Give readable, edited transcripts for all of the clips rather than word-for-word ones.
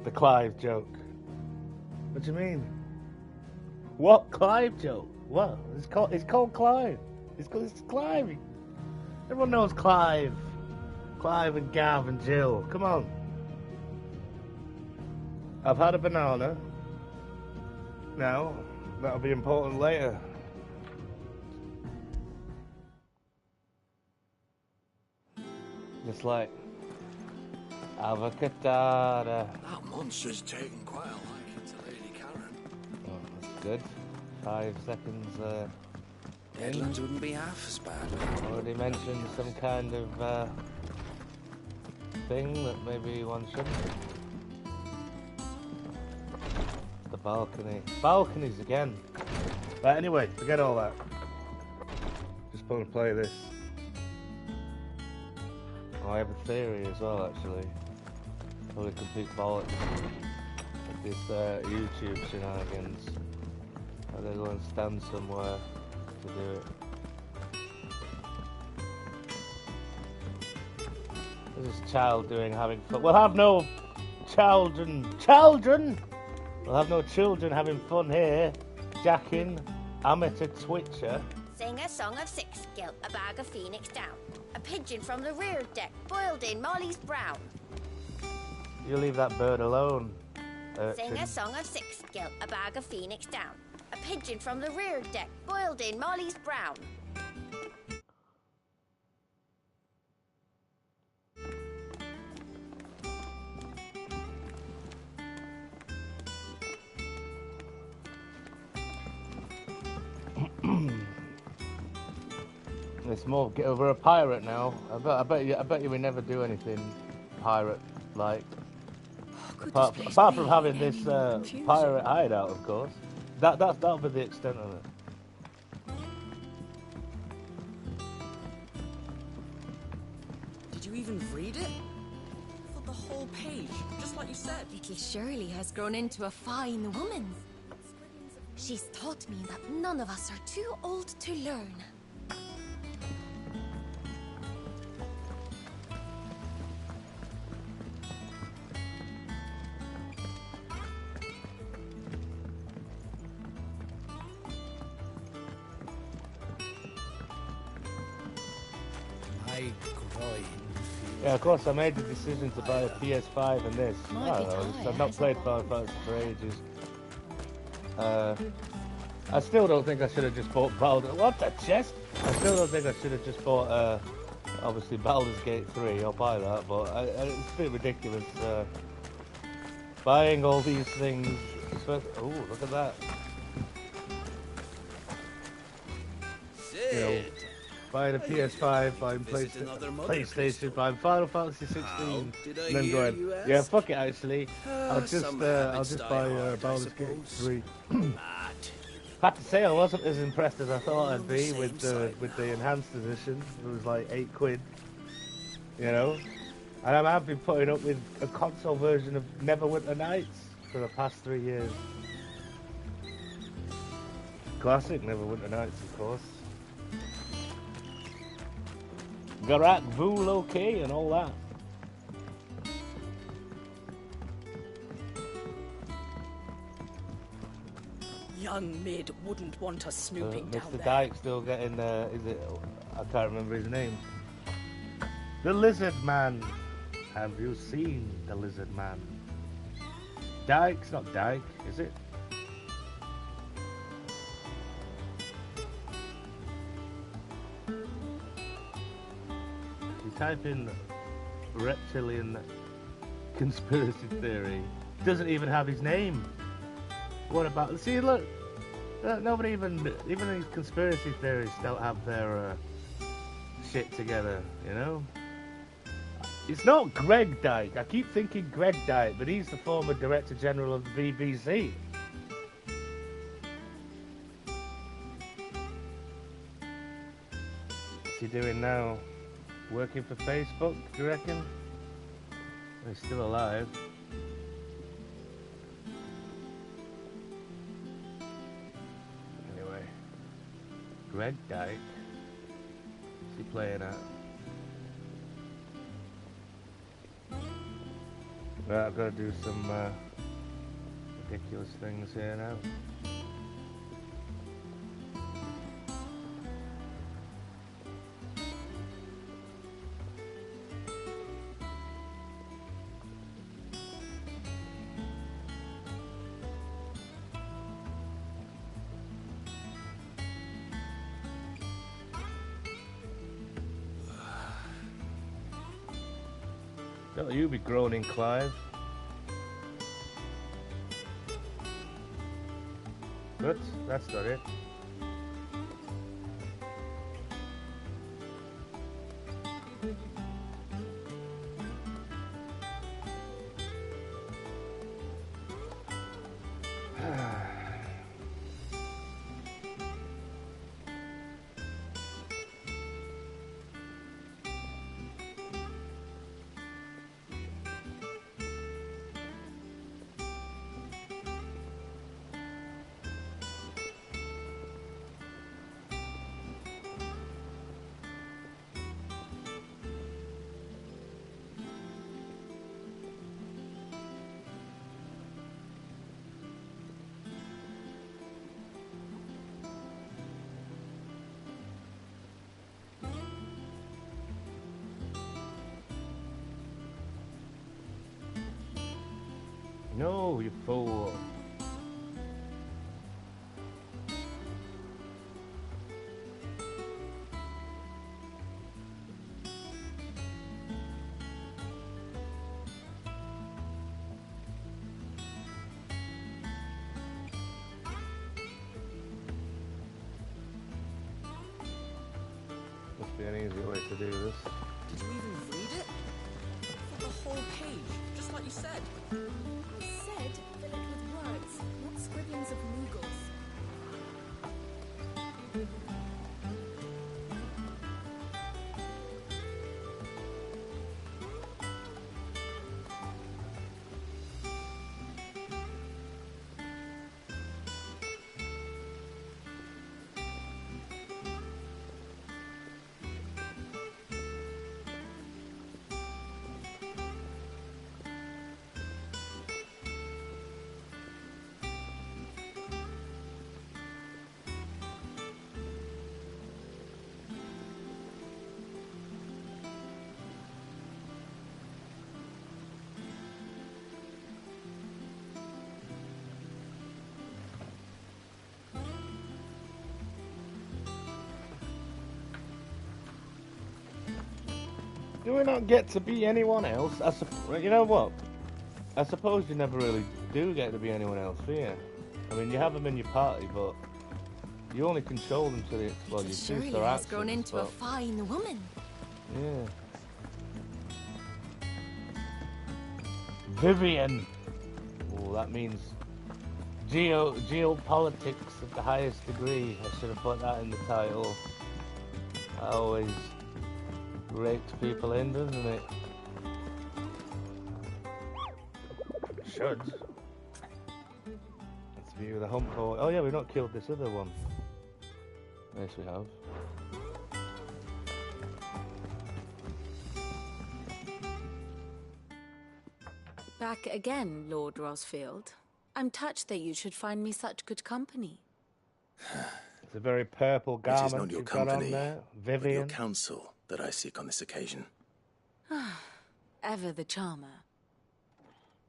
The Clive joke. What do you mean? What Clive joke? What? It's called Clive. It's Clive. Everyone knows Clive. Clive and Gav and Jill. Come on. I've had a banana. Now, that'll be important later. Just like avocado. That monster's taken quite a liking to Lady Karen. Oh, that's good. 5 seconds Headlands wouldn't be half as bad. Already mentioned some kind of thing that maybe one shouldn't. The balcony. Balconies again. But anyway, forget all that. Just want to play this. Oh, I have a theory as well, actually. Probably complete bollocks. Like this YouTube shenanigans. I'm gonna go and stand somewhere to do it. What's this child doing having fun? We'll have no children. We'll have no children having fun here. Jacking, amateur twitcher. Sing a song of 6 gilt, a bag of phoenix down. A pigeon from the rear deck, boiled in Molly's brown. You leave that bird alone. Sing a song of 6 gilt, a bag of phoenix down. A pigeon from the rear deck, boiled in Molly's brown. It's more get over a pirate now. I bet you we never do anything pirate like. Apart from having this pirate hideout, of course. That'll be the extent of it. Did you even read it? For the whole page, just like you said. Little Shirley has grown into a fine woman. She's taught me that none of us are too old to learn. Yeah, of course, I made the decision to buy a PS5 and this. I don't know, I've not played Final Fantasy for ages. I still don't think I should have just bought Baldur's... What the chest? I still don't think I should have just bought, obviously, Baldur's Gate 3. I'll buy that, but it's a bit ridiculous. Buying all these things... Oh, look at that. You know, buying a PS5, buying PlayStation, buying Final Fantasy 16, and then going, yeah, fuck it. Actually, I'll just buy Baldur's Gate 3. I have to say, I wasn't as impressed as I thought I'd be with the enhanced edition. It was like £8, you know. And I've been putting up with a console version of Neverwinter Nights for the past 3 years. Classic Neverwinter Nights, of course. Garak, Vul, OK, and all that. Young Mid wouldn't want us snooping down Mr. there. Dyke still getting, is it, I can't remember his name. The Lizard Man. Have you seen the Lizard Man? Dyke's not Dyke, is it? You type in reptilian conspiracy theory. Doesn't even have his name. What about... See, look. Nobody even these conspiracy theorists don't have their shit together, you know? It's not Greg Dyke. I keep thinking Greg Dyke, but he's the former Director General of the BBC. What's he doing now? Working for Facebook, do you reckon? He's still alive. Anyway. Greg Dyke. What's he playing at? Right, I've got to do some ridiculous things here now. Don't you be groaning, Clive. Good, that's not it. No, you fool. Must be an easier way to do this. Did you even read it? For the whole page, just like you said. I said fill it with words, not scribblings of noogles. Do we not get to be anyone else? You know what? I suppose you never really do get to be anyone else, do you? I mean, you have them in your party, but you only control them to the well, you Surely choose their has actions. grown into a but, fine woman. yeah. Vivian. Oh, that means geopolitics at the highest degree. I should have put that in the title. That always rakes people in, doesn't it? Should. Let's view the hump hole. Oh yeah, we've not killed this other one. Yes, we have. Back again, Lord Rosefield. I'm touched that you should find me such good company. It's a very purple It is garment not your you've got on company, there, but your Vivian. counsel that I seek on this occasion. Ever the charmer.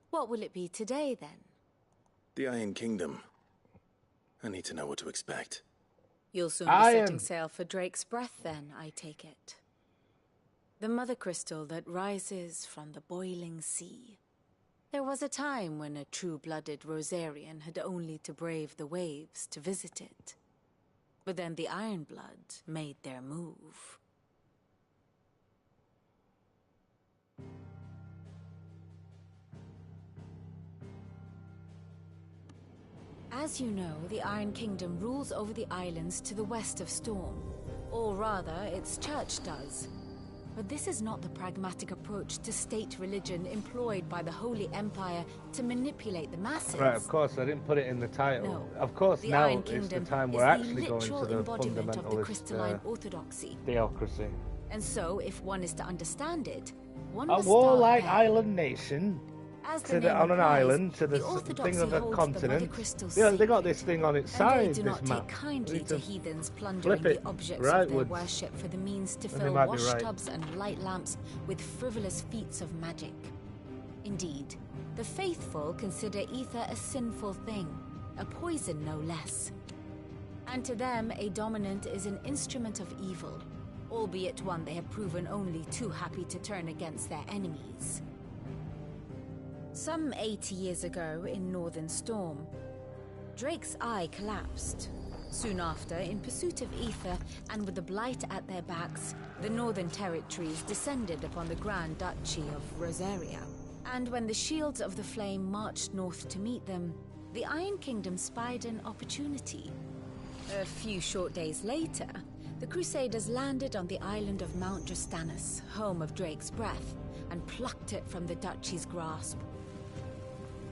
What will it be today, then? The Iron Kingdom. I need to know what to expect. You'll soon be setting sail for Drake's Breath, then, I take it. The mother crystal that rises from the boiling sea. There was a time when a true-blooded Rosarian had only to brave the waves to visit it. But then the Ironblood made their move. As you know, the Iron Kingdom rules over the islands to the west of Storm. Or rather, its church does. But this is not the pragmatic approach to state religion employed by the Holy Empire to manipulate the masses. Right, of course, I didn't put it in the title. No, of course, the now Iron it's the Kingdom time is we're actually going literal to the embodiment of the crystalline fundamentalist orthodoxy. theocracy. And so, if one is to understand it, one A must warlike start there. island nation on an island to the thing of a continent. They got this thing on its side. They do not take kindly to heathens plundering the objects of their worship for the means to fill washtubs and light lamps with frivolous feats of magic. Indeed, the faithful consider ether a sinful thing, a poison no less. And to them, a dominant is an instrument of evil, albeit one they have proven only too happy to turn against their enemies. Some 80 years ago, in Northern Storm, Drake's eye collapsed. Soon after, in pursuit of ether, and with the blight at their backs, the Northern Territories descended upon the Grand Duchy of Rosaria. And when the Shields of the Flame marched north to meet them, the Iron Kingdom spied an opportunity. A few short days later, the Crusaders landed on the island of Mount Drastanus, home of Drake's breath, and plucked it from the duchy's grasp.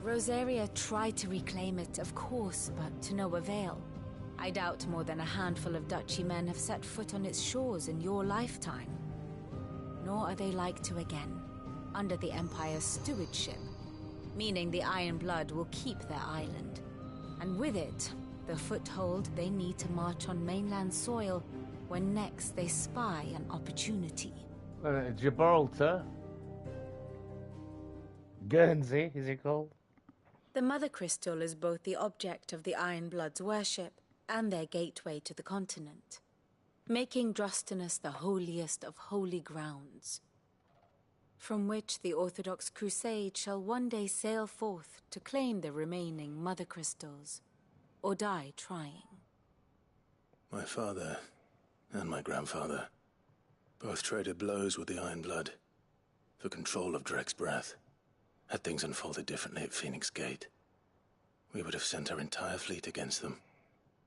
Rosaria tried to reclaim it, of course, but to no avail. I doubt more than a handful of duchy men have set foot on its shores in your lifetime. Nor are they like to again, under the Empire's stewardship, meaning the Iron Blood will keep their island, and with it, the foothold they need to march on mainland soil when next they spy an opportunity. Gibraltar? Guernsey, is it called? The Mother Crystal is both the object of the Iron Blood's worship and their gateway to the continent, making Drastanus the holiest of holy grounds, from which the Orthodox Crusade shall one day sail forth to claim the remaining Mother Crystals, or die trying. My father and my grandfather both traded blows with the Iron Blood for control of Drake's breath. Had things unfolded differently at Phoenix Gate, we would have sent our entire fleet against them.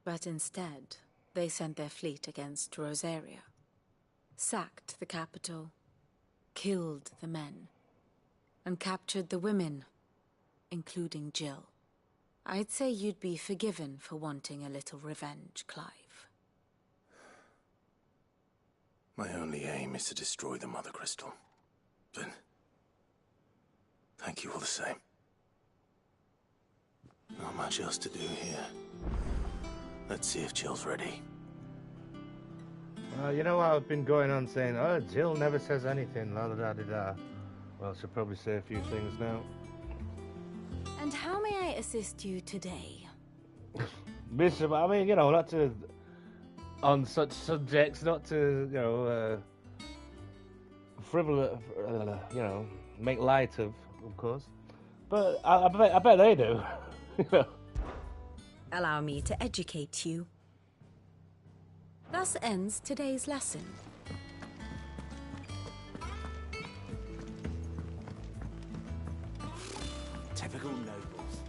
But instead, they sent their fleet against Rosaria, sacked the capital, killed the men, and captured the women, including Jill. I'd say you'd be forgiven for wanting a little revenge, Clive. My only aim is to destroy the Mother Crystal. But thank you all the same. Not much else to do here. Let's see if Jill's ready. You know what I've been going on saying, oh, Jill never says anything, la da da da da. Well, she'll probably say a few things now. And how may I assist you today? Bishop, I mean, you know, not to... on such subjects, not to, you know, frivolous, you know, make light of course. But I bet they do. You know. Allow me to educate you. Thus ends today's lesson. Typical nobles.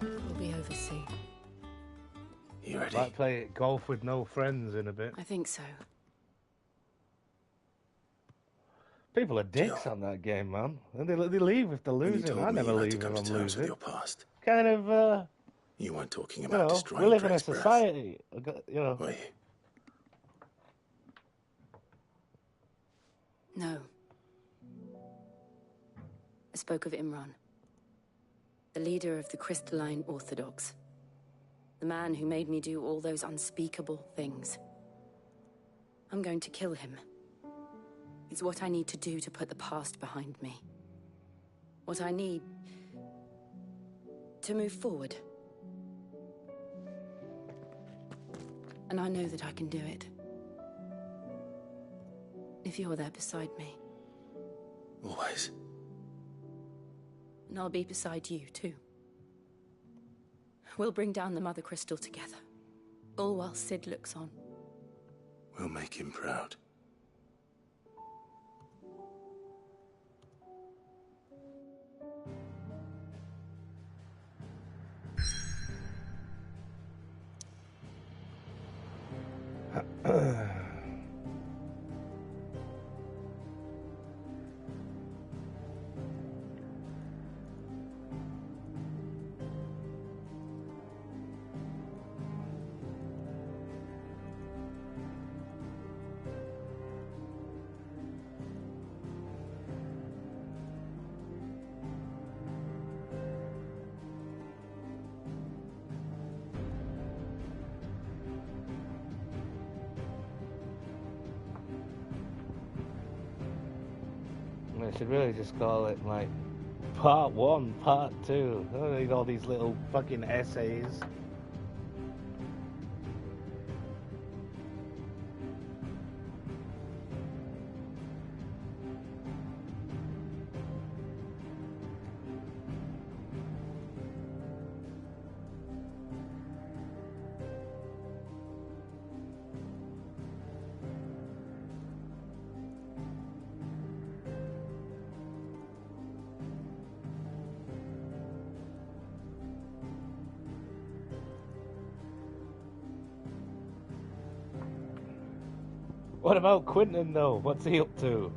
We'll be over soon. You ready? Might play golf with no friends in a bit. I think so. People are dicks on that game, man. And they leave if they're losing. I never leave if I'm losing. Your past. Kind of, you weren't talking about destroying we live in a Drake's breath, society, you know. were you? No. I spoke of Imran, the leader of the Crystalline Orthodox. The man who made me do all those unspeakable things. I'm going to kill him. It's what I need to do to put the past behind me. What I need to move forward. And I know that I can do it. If you're there beside me. Always. And I'll be beside you, too. We'll bring down the Mother Crystal together. All while Sid looks on. We'll make him proud. I should really just call it, like, Part 1, Part 2. I don't need all these little fucking essays. What about Quentin, though? What's he up to?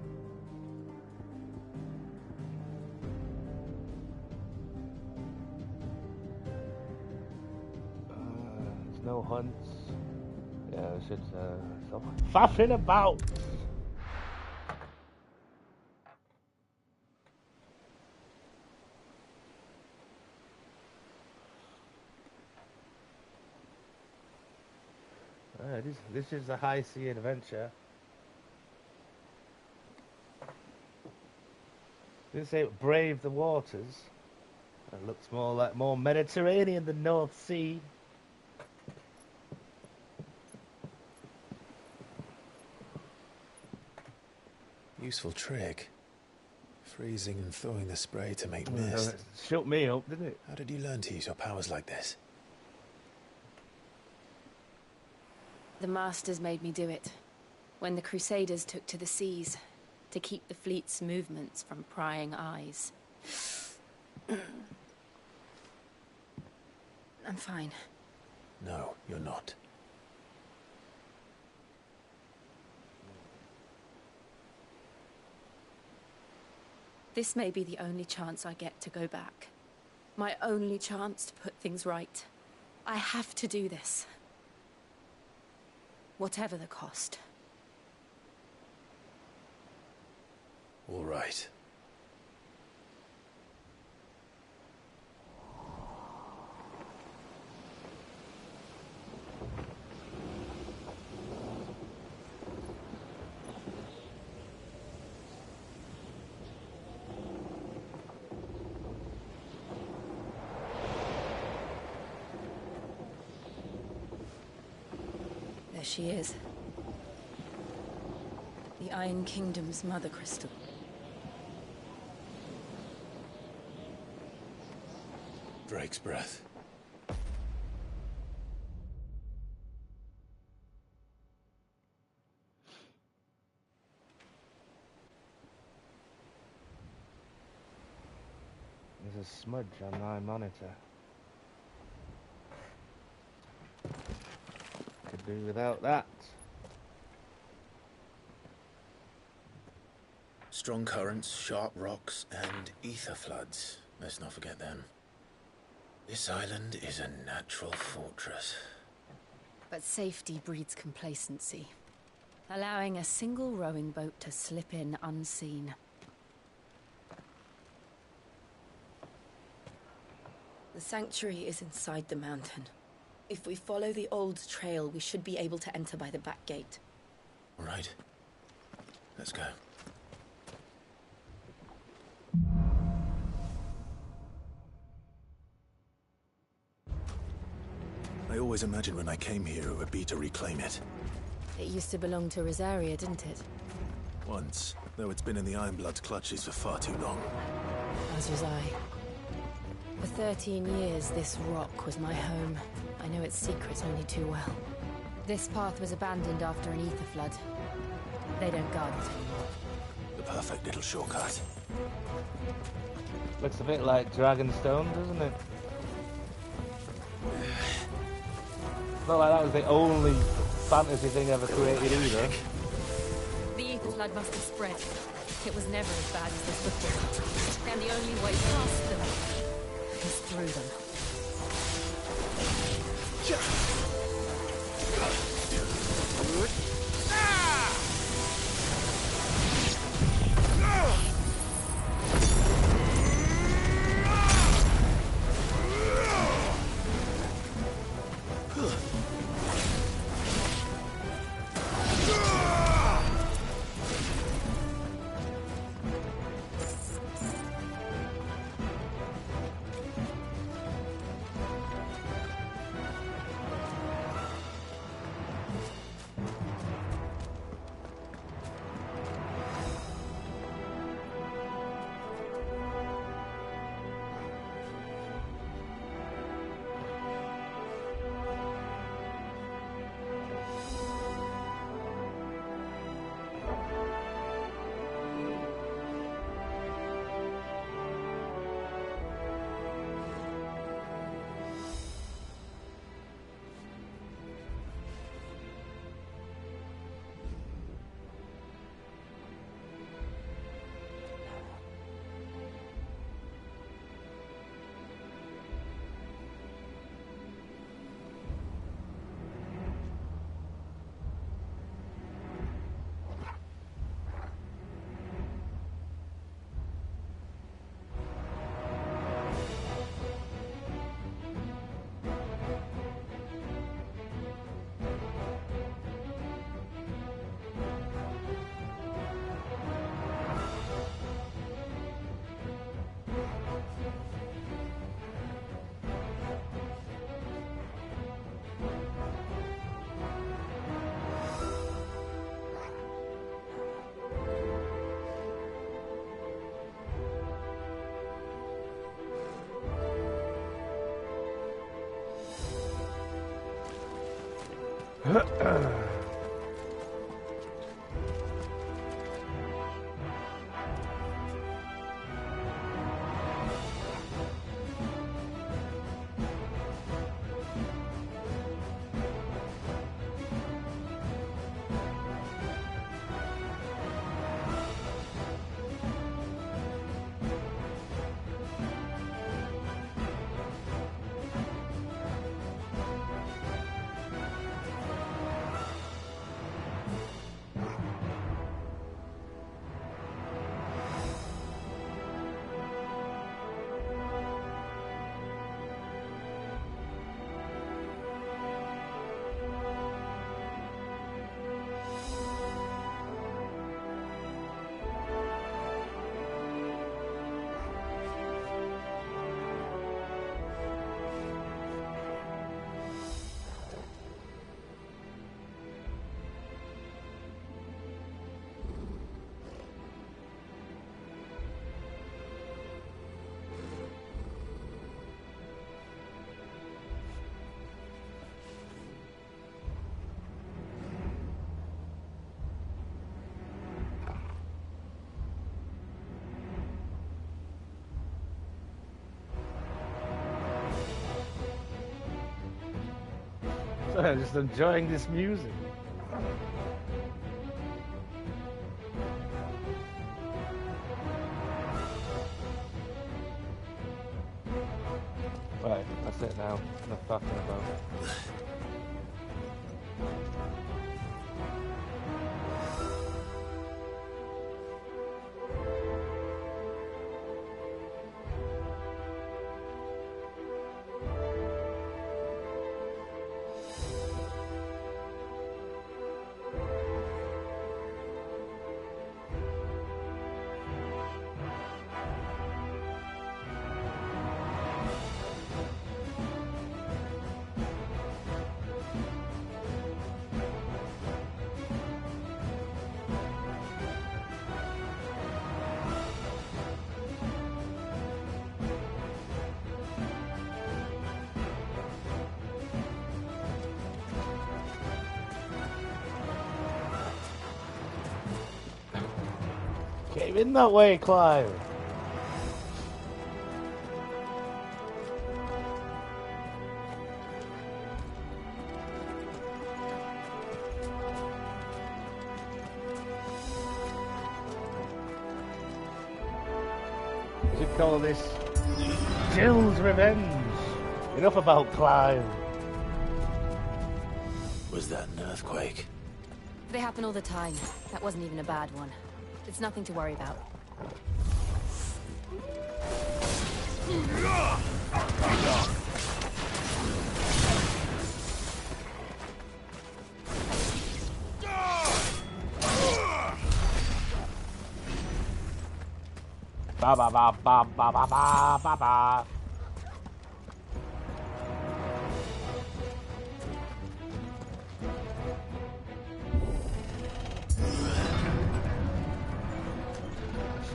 There's no hunts. Yeah, I should stop faffing about. This is a high sea adventure. Didn't say brave the waters. It looks more like more Mediterranean than North Sea. Useful trick. Freezing and thawing the spray to make mist. Shut me up, didn't it? How did you learn to use your powers like this? The Masters made me do it. When the Crusaders took to the seas, to keep the fleet's movements from prying eyes. I'm fine. No, you're not. This may be the only chance I get to go back. My only chance to put things right. I have to do this. Whatever the cost. All right. There she is. The Iron Kingdom's mother crystal. Drake's breath. There's a smudge on my monitor. Could do without that. Strong currents, sharp rocks, and ether floods. Let's not forget them. This island is a natural fortress. But safety breeds complacency, allowing a single rowing boat to slip in unseen. The sanctuary is inside the mountain. If we follow the old trail, we should be able to enter by the back gate. All right. Let's go. I always imagined when I came here it would be to reclaim it. It used to belong to Rosaria, didn't it? Once, though it's been in the Ironblood's clutches for far too long. As was I. For 13 years, this rock was my home. I know its secrets only too well. This path was abandoned after an ether flood. They don't guard it anymore. The perfect little shortcut. Looks a bit like Dragonstone, doesn't it? It's not like that was the only fantasy thing ever created either. The ether flood must have spread. It was never as bad as this before. And the only way past them is through them. I'm just enjoying this music. Right, that's it now. Enough fucking about. Came in that way, Clive. You should call this Jill's Revenge. Enough about Clive. Was that an earthquake? They happen all the time. That wasn't even a bad one. It's nothing to worry about. Ba ba ba ba ba ba ba ba ba.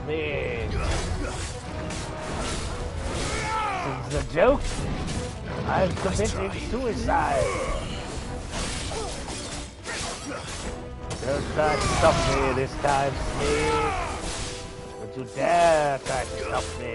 Me. This is a joke. I'm committing suicide. Don't try to stop me this time, Steve. Don't you dare try to stop me.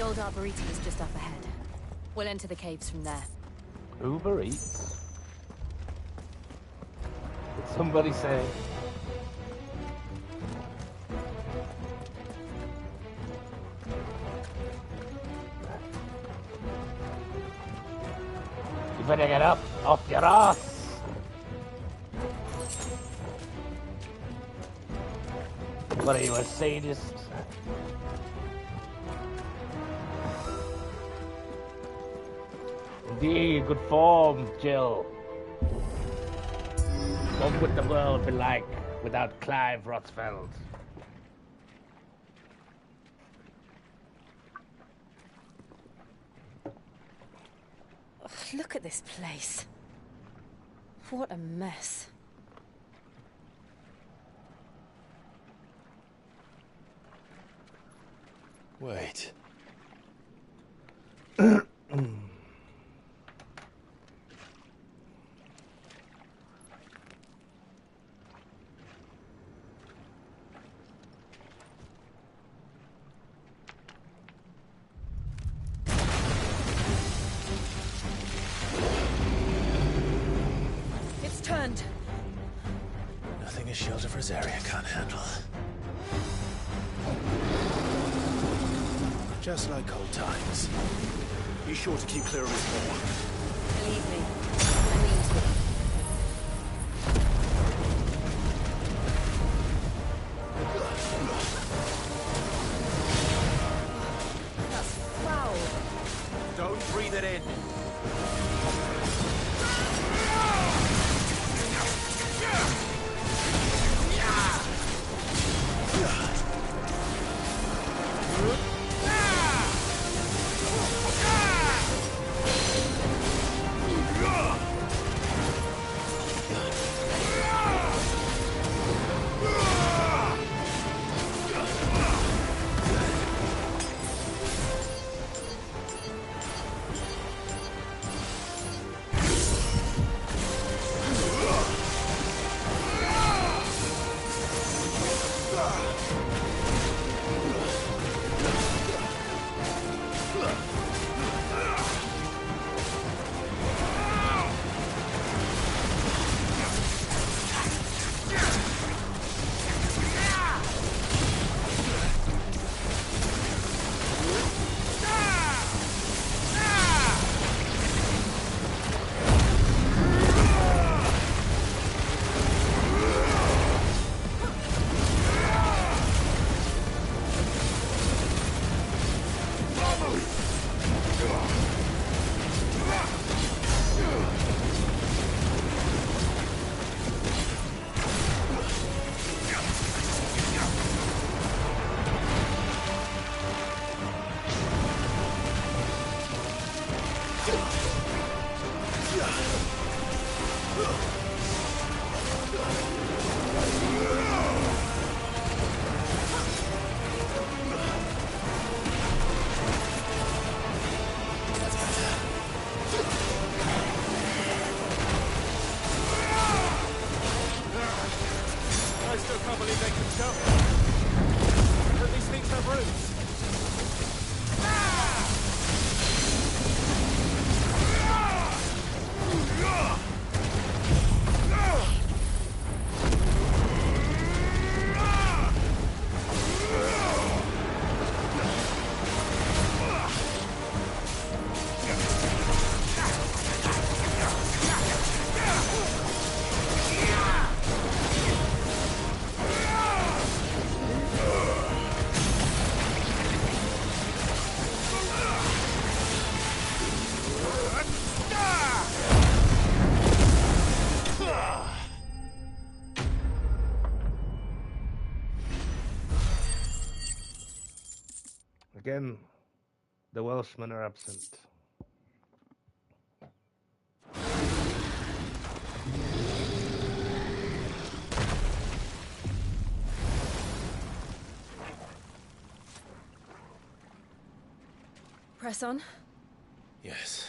The old arboretum is just up ahead. We'll enter the caves from there. Uber Eats? Did somebody say? You better get up off your ass! What are you, a sadist? Indeed, good form, Jill. What would the world be like without Clive Rosefield? Ugh, look at this place. What a mess. Wait. It's turned. Nothing a shelter for his area can't handle. Just like old times. Be sure to keep clear of his wall. Believe me, I mean to. That's foul. Don't breathe it in. Again, the Welshmen are absent. Press on. Yes.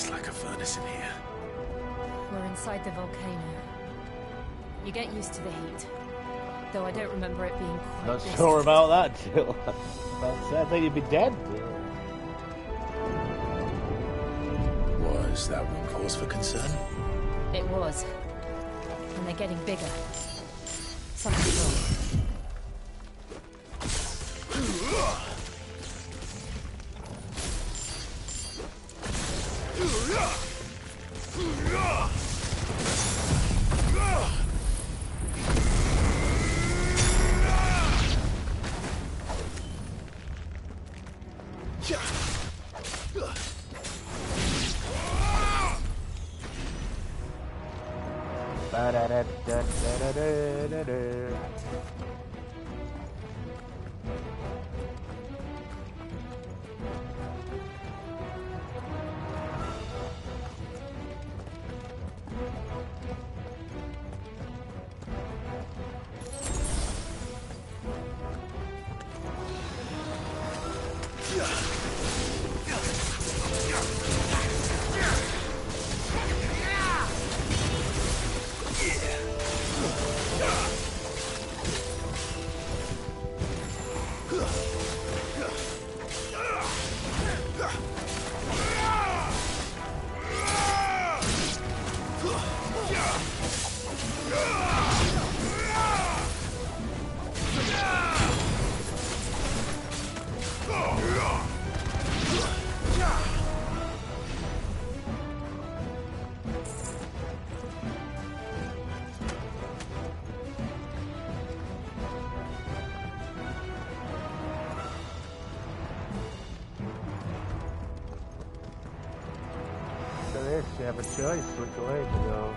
It's like a furnace in here. We're inside the volcano. You get used to the heat. Though I don't remember it being quite Not this sure hot. about that, Jill. I think you'd be dead. Was that one cause for concern? It was. And they're getting bigger. Something's wrong. You have a choice which way to go.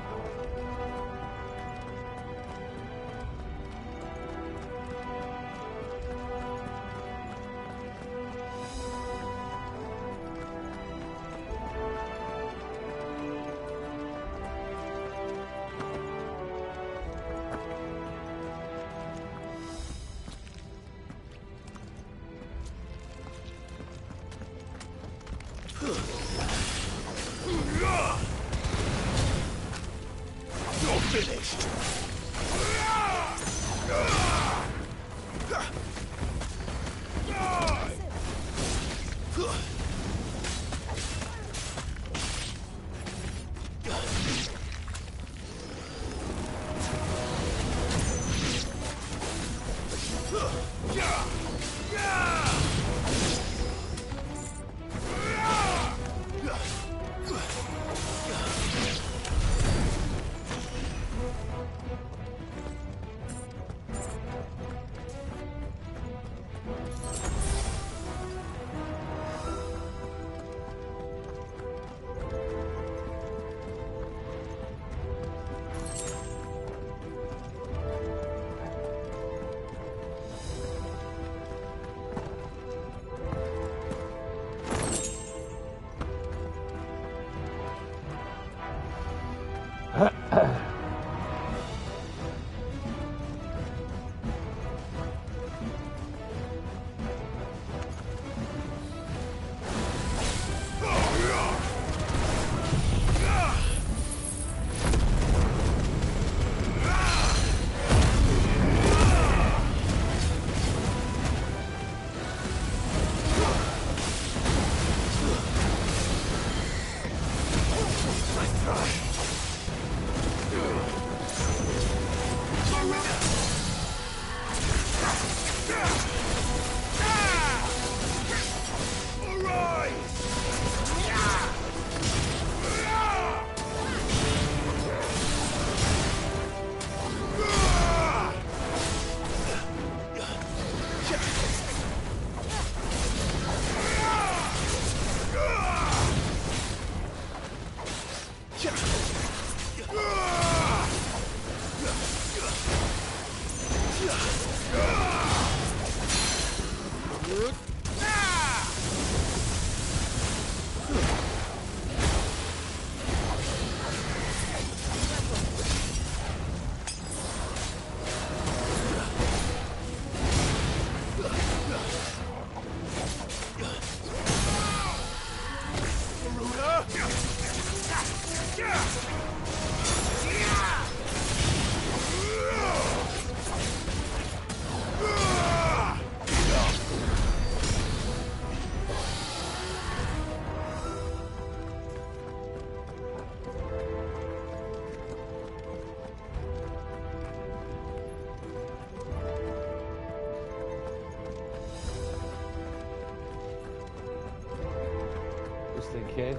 Just in case.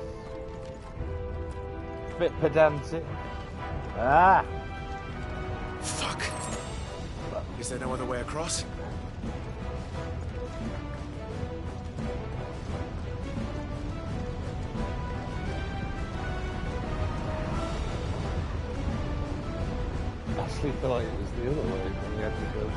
Bit pedantic. Ah! Fuck. Is there no other way across? I actually thought it was the other way that we had to go.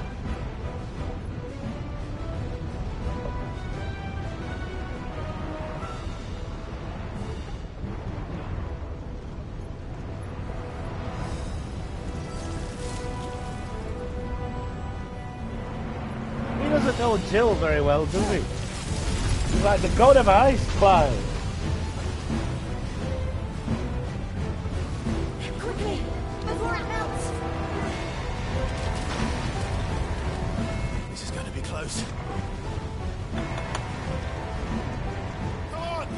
He doesn't know Jill very well, does he? He's like the god of ice, Clive. Quickly, before it melts. This is going to be close. Come on!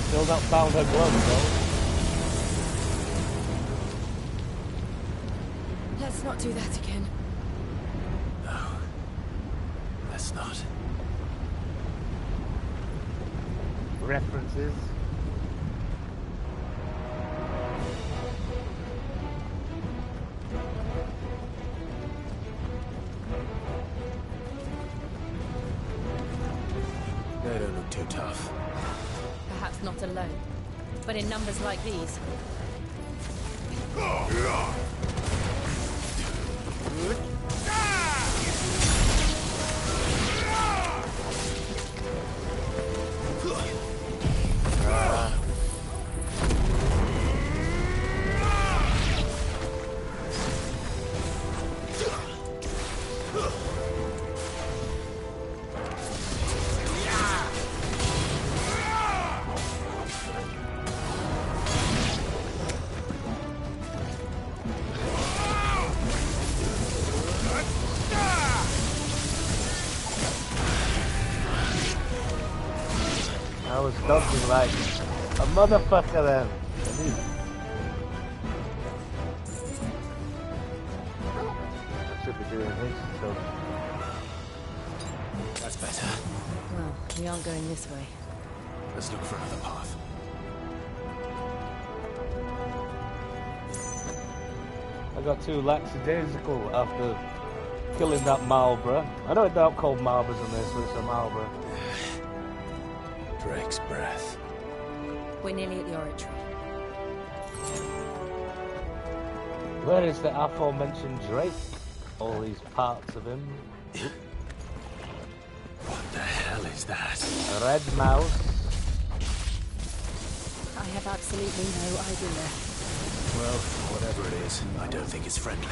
Still not found her glove, though. Let's not do that again. No. Let's not. References. They don't look too tough. Perhaps not alone, but in numbers like these. I was dodging like a motherfucker then. I should be doing this, so. That's better. Well, we aren't going this way. Let's look for another path. I got too lackadaisical after killing that Marlborough. I know it's not called Marlboroughs in this, but it's a Marlborough. Drake's breath. We're nearly at the oratory. Where is the aforementioned Drake? All these parts of him. What the hell is that? A red mouse. I have absolutely no idea. Well, whatever it is, I don't think it's friendly.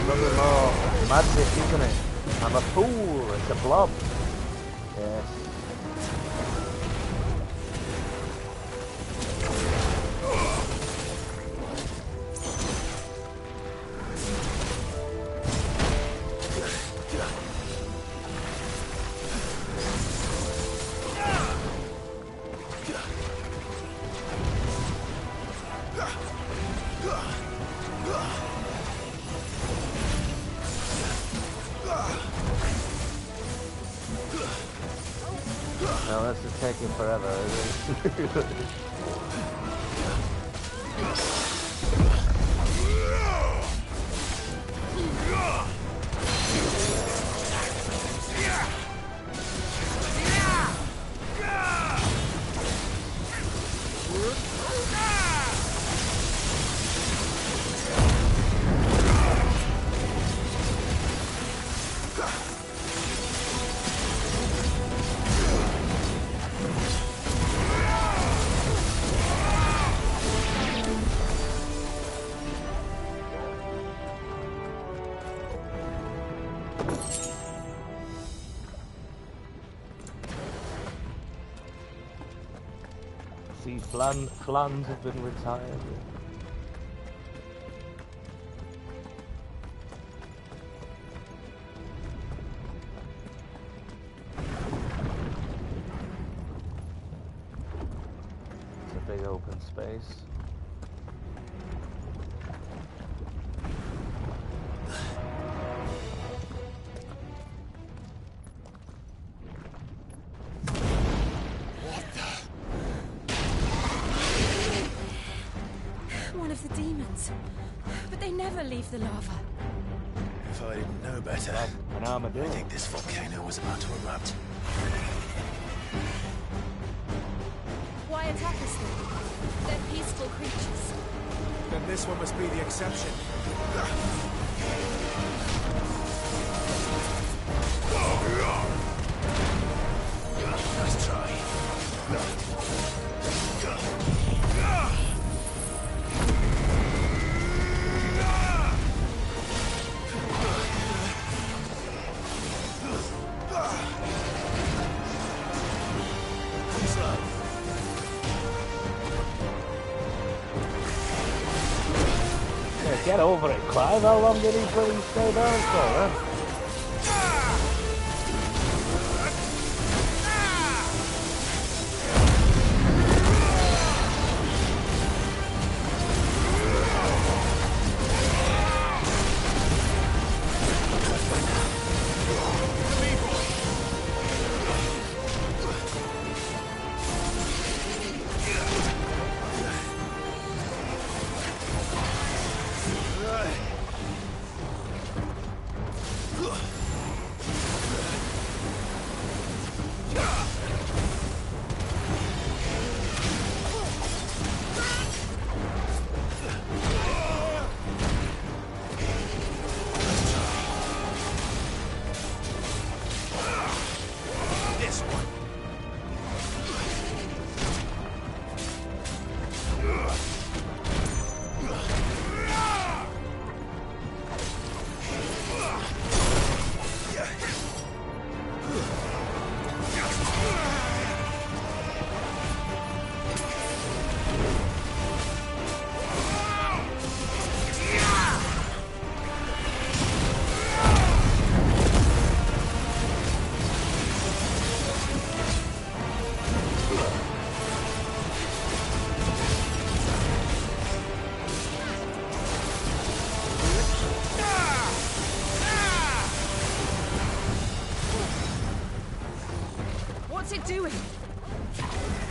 Nothing more magic, isn't it? I'm a fool. It's a blob. Yes. No, this is taking forever, isn't it? See, flans have been retired. It's a big open space. But they never leave the lava. If I didn't know better, an armadillo. I think this volcano was about to erupt. Why attack us then? They're peaceful creatures. Then this one must be the exception. Nice try. Get over it, Clive. How long did he bloody stay down for, huh?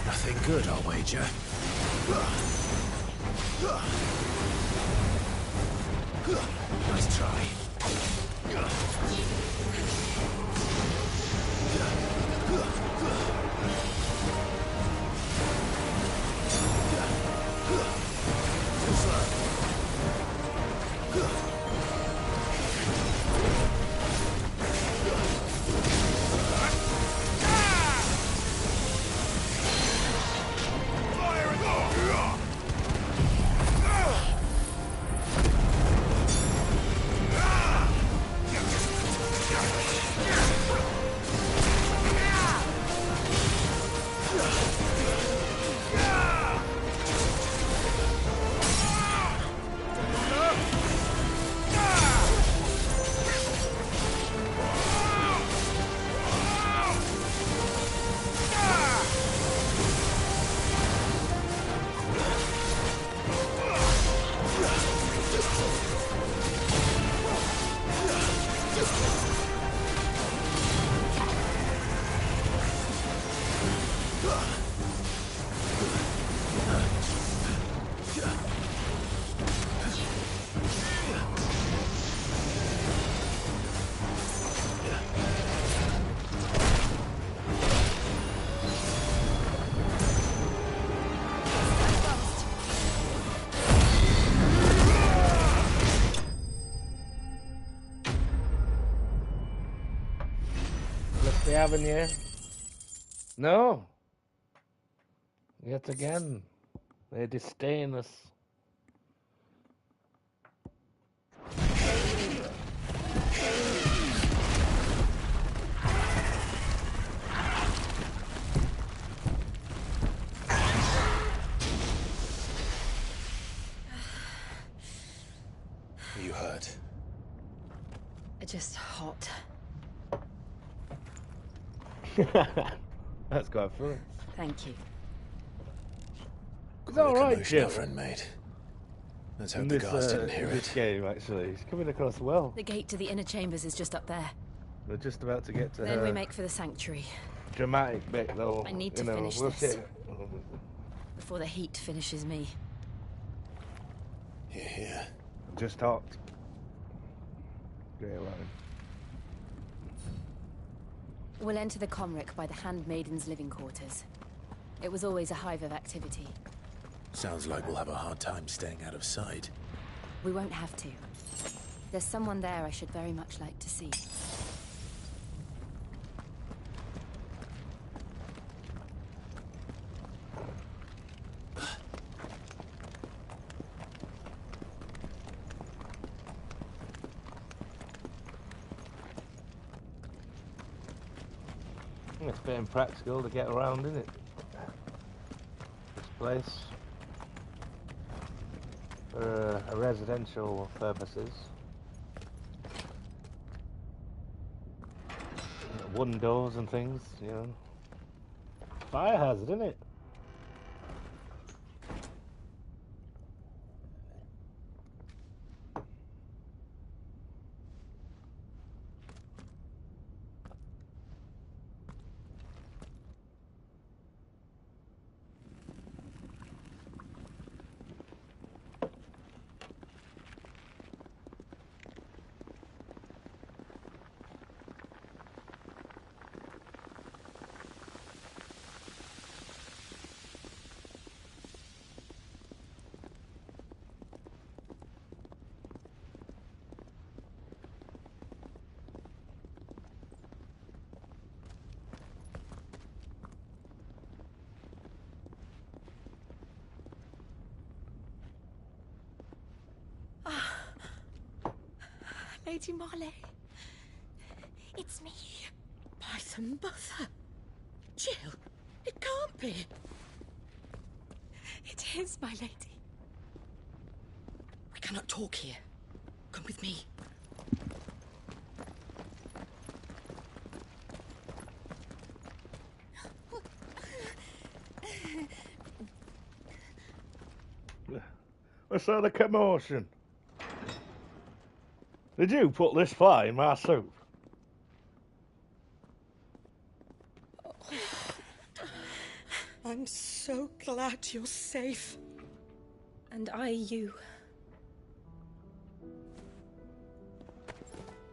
Nothing good, I'll wager. Nice try. Haven't you? No. Yet again, they disdain us. Just hot. That's quite funny. Thank you. It's all right, Jill. Friend mate. Let's hope In the this, guards didn't hear this it. game, actually, he's coming across well. The gate to the inner chambers is just up there. We're just about to get to Then her we make for the sanctuary. dramatic bit, though. I need to finish this before the heat finishes me. Here. Just talked. Great line. We'll enter the Comric by the Handmaiden's living quarters. It was always a hive of activity. Sounds like we'll have a hard time staying out of sight. We won't have to. There's someone there I should very much like to see. It's a bit impractical to get around, isn't it? This place. For residential purposes. Wooden doors and things, you know. Fire hazard, isn't it? Lady Marley. It's me. By some mother. Jill, it can't be. It is, my lady. We cannot talk here. Come with me. What's all the commotion? Did you put this fly in my soup? I'm so glad you're safe. And I you.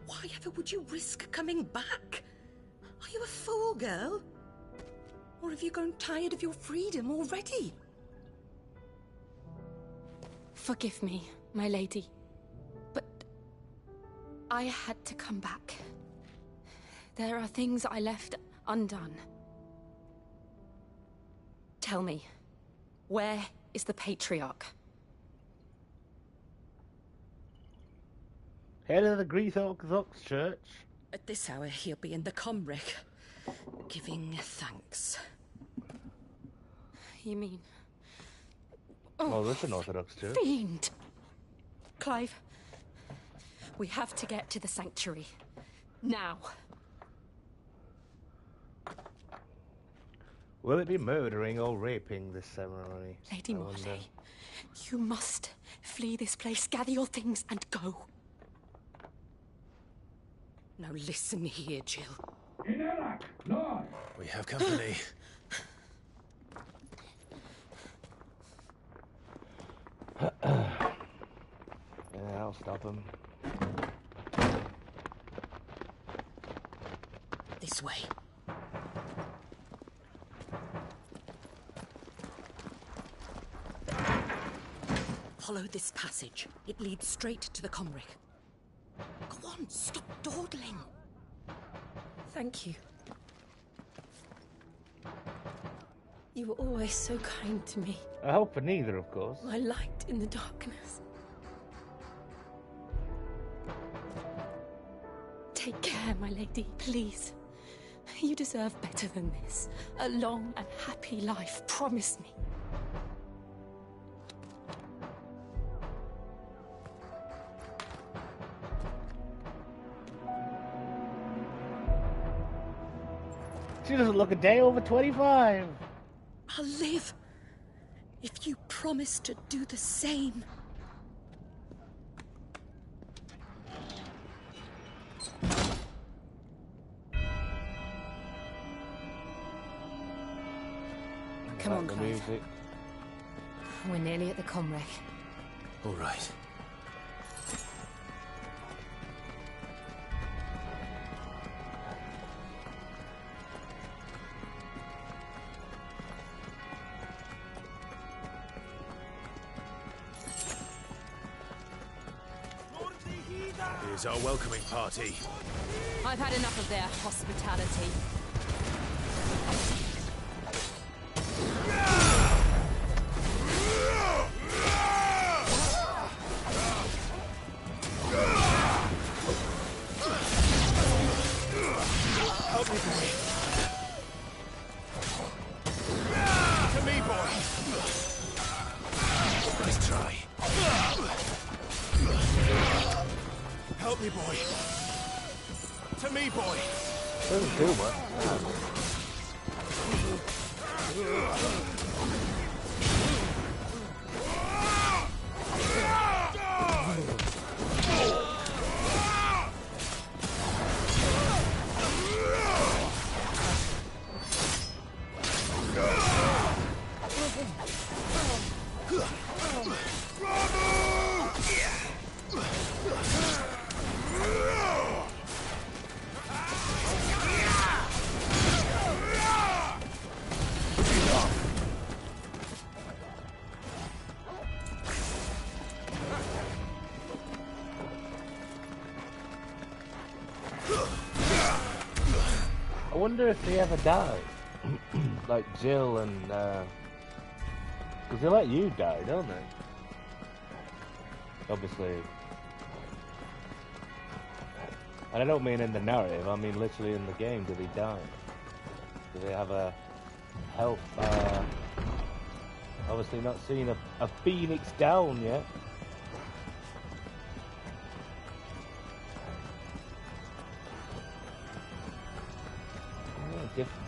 Why ever would you risk coming back? Are you a fool, girl? Or have you grown tired of your freedom already? Forgive me, my lady. But I had to come back. There are things I left undone. Tell me, where is the Patriarch? Head of the Greek Orthodox Church. At this hour, he'll be in the Comric, giving thanks. You mean... Oh, that's an Orthodox church. Fiend! Clive, we have to get to the sanctuary. Now. Will it be murdering or raping this ceremony? Lady Marley, you must flee this place, gather your things and go. Now listen here, Jill. We have company. Yeah, I'll stop him. This way. Follow this passage. It leads straight to the Comric. Go on, stop dawdling. Thank you. You were always so kind to me. I hope for neither, of course. My light in the darkness. Take care, my lady, please. You deserve better than this. A long and happy life, promise me. She doesn't look a day over 25. I'll live if you promise to do the same. Come on, Clive. Music. We're nearly at the comwreck. All right. Here's our welcoming party. I've had enough of their hospitality. Help me, boy. To me, boy. Nice try. Help me, boy. To me, boy. Doesn't do much. I wonder if they ever die. Like Jill and, because they let you die, don't they? Obviously. And I don't mean in the narrative, I mean literally in the game. Do they die? Do they have a health, obviously not seen a phoenix down yet.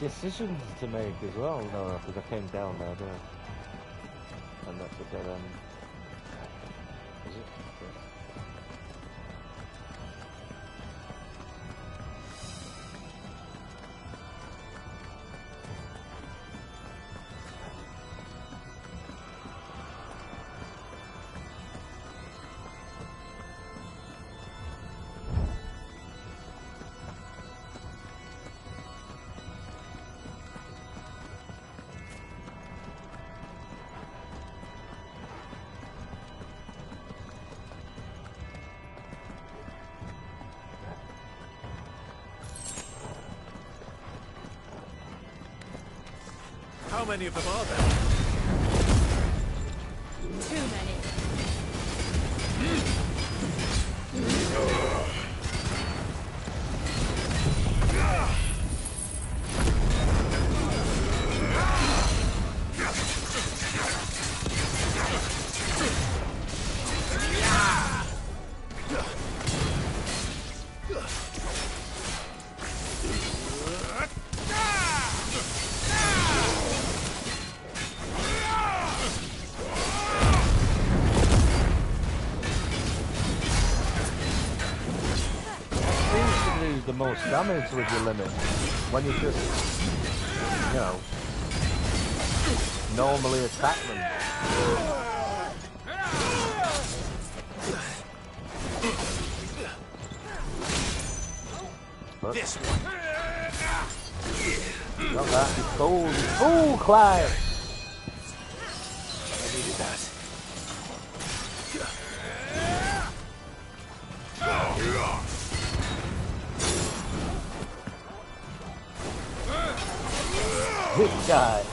Decisions to make as well. No, because I came down there, didn't I? And that's a dead end. Is it? Okay. How many of them are there? Too many. The most damage with your limit when you just, you know, normally attack them. But This one. not that. It's cool. It's cool, Clive. I needed that. This guy.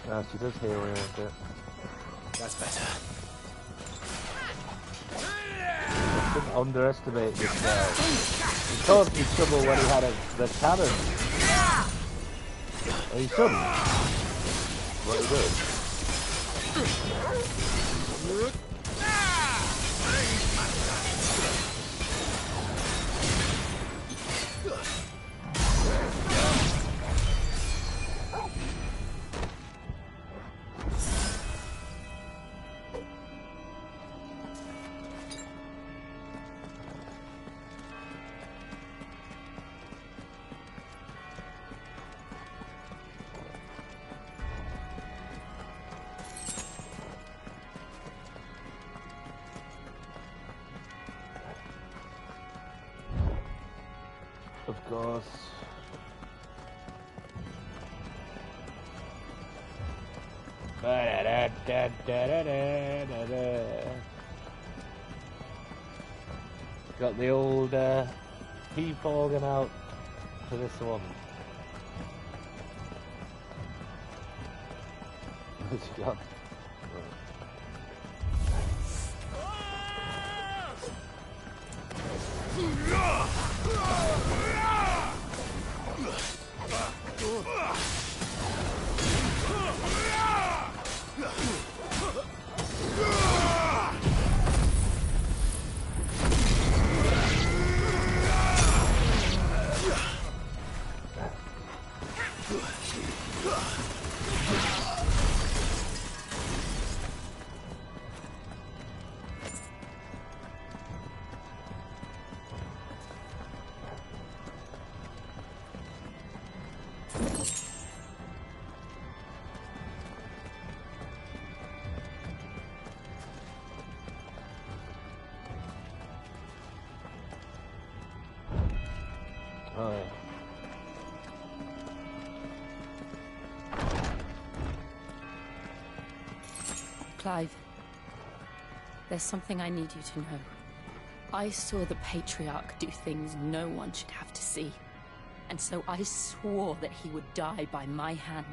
No, she does heal here a bit. That's better. I shouldn't underestimate this guy. He caused me trouble when he had the cannon. Well, he shouldn't. What he did. Of course. Got the old peep organ out for this one. What's he got? Oh, yeah. Clive, there's something I need you to know. I saw the Patriarch do things no one should have to see. And so I swore that he would die by my hand.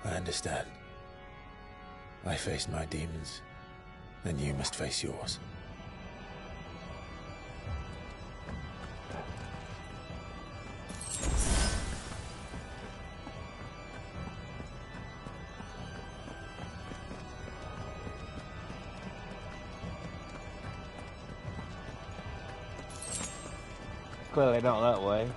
I understand. I faced my demons, and you must face yours. Clearly not that way.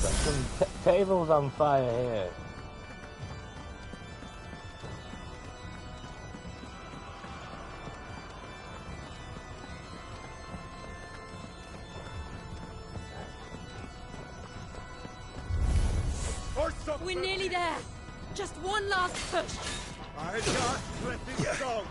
Got some tables on fire here. We're nearly there. Just one last push. I just let it go.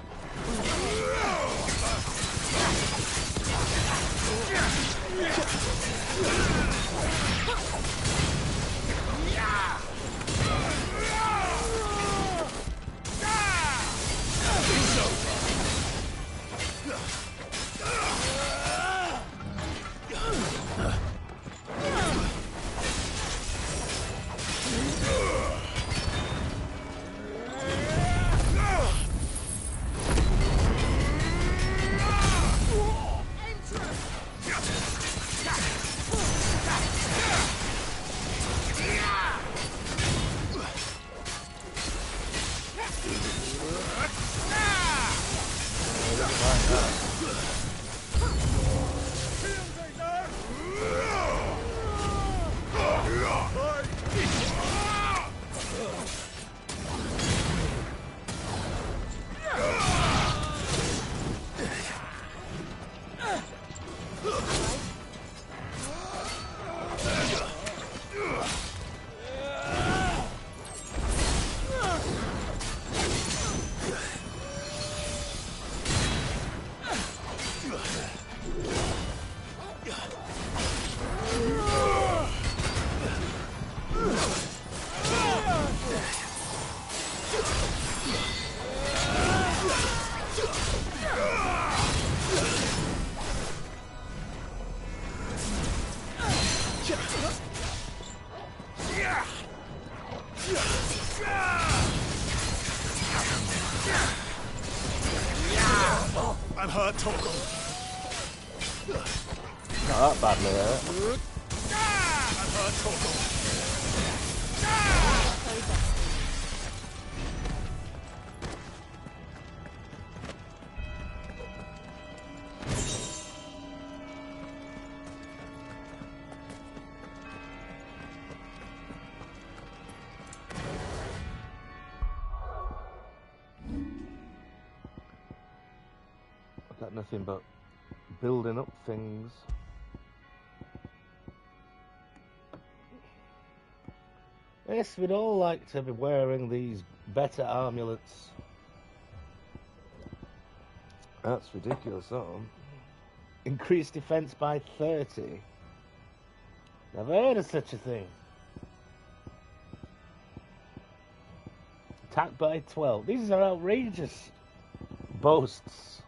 I'm hurt, Toko. Not that badly hurt. I'm hurt, Toko. Got nothing but building up things. Yes, we'd all like to be wearing these better amulets. That's ridiculous, that one. Increase defense by 30. Never heard of such a thing. Attack by 12. These are outrageous boasts.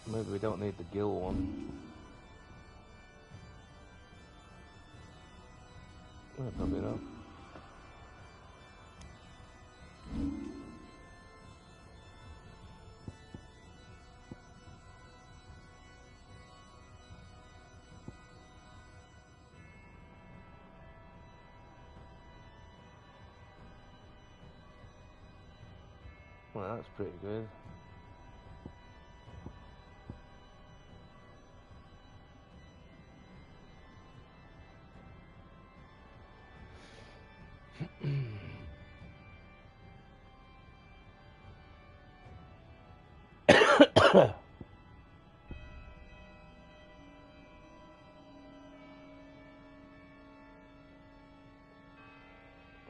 Maybe we don't need the gill one. Oh, probably not. Well, that's pretty good.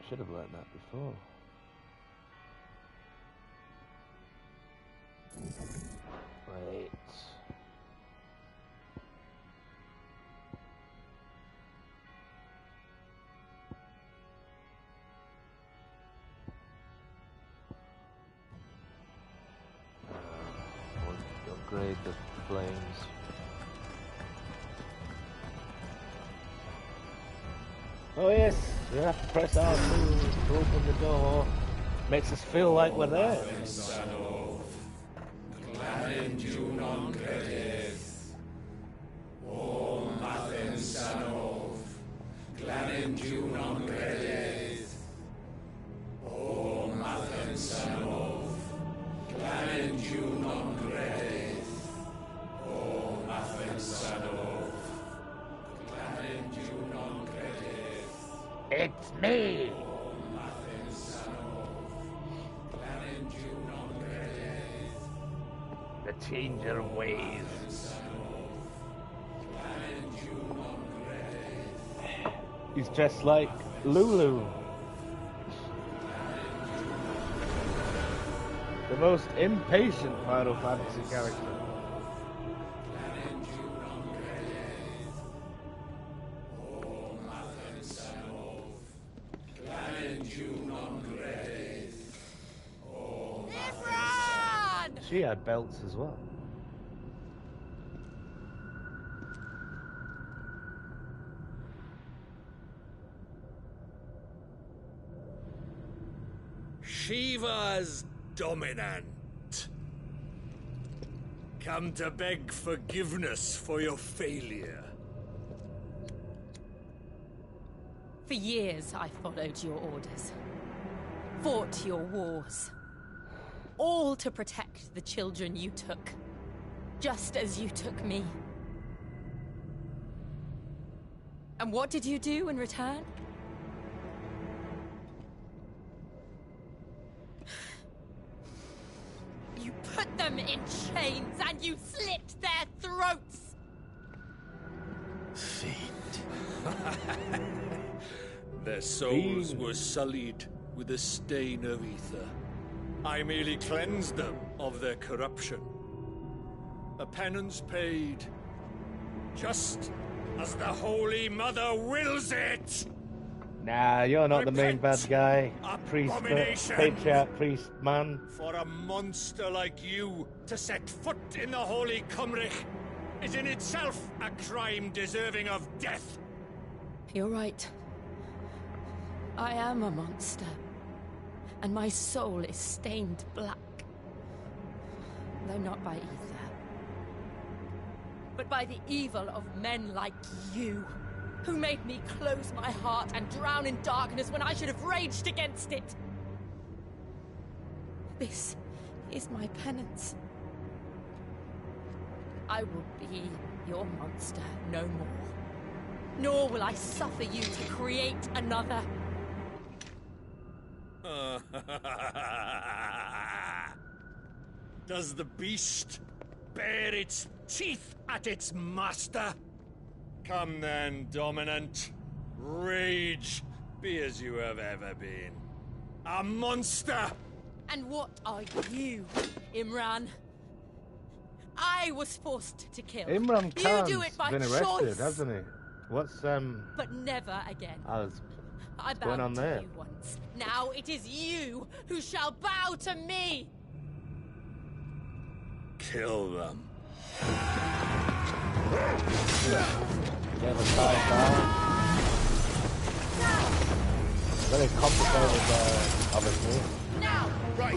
Should have learned that before. Wait. Want to upgrade the flames. Oh yes, we have to press R2 to open the door. Makes us feel like we're there. It's me! The changer of ways. He's dressed like Lulu. The most impatient Final Fantasy character. She had belts as well. Shiva's dominant. Come to beg forgiveness for your failure. For years, I followed your orders. Fought your wars. All to protect the children you took. Just as you took me. And what did you do in return? You put them in chains and you slit their throats! Fiend. Their souls were sullied with a stain of ether. I merely cleansed them of their corruption. A penance paid, just as the Holy Mother wills it! Nah, you're not the main bad guy. Priest, patriarch, priest, man. For a monster like you to set foot in the Holy Cymric is in itself a crime deserving of death. You're right. I am a monster. And my soul is stained black. Though not by ether. But by the evil of men like you, who made me close my heart and drown in darkness when I should have raged against it. This is my penance. I will be your monster no more. Nor will I suffer you to create another. Does the beast bare its teeth at its master? Come then, dominant. Rage, be as you have ever been. A monster! And what are you, Imran? I was forced to kill. Imran Khan's you do it by been arrested, choice. hasn't he? What's But never again. what's I going bowed on to there? you once. Now it is you who shall bow to me. Kill them. Never tied down. Very complicated, obviously. Now, Right.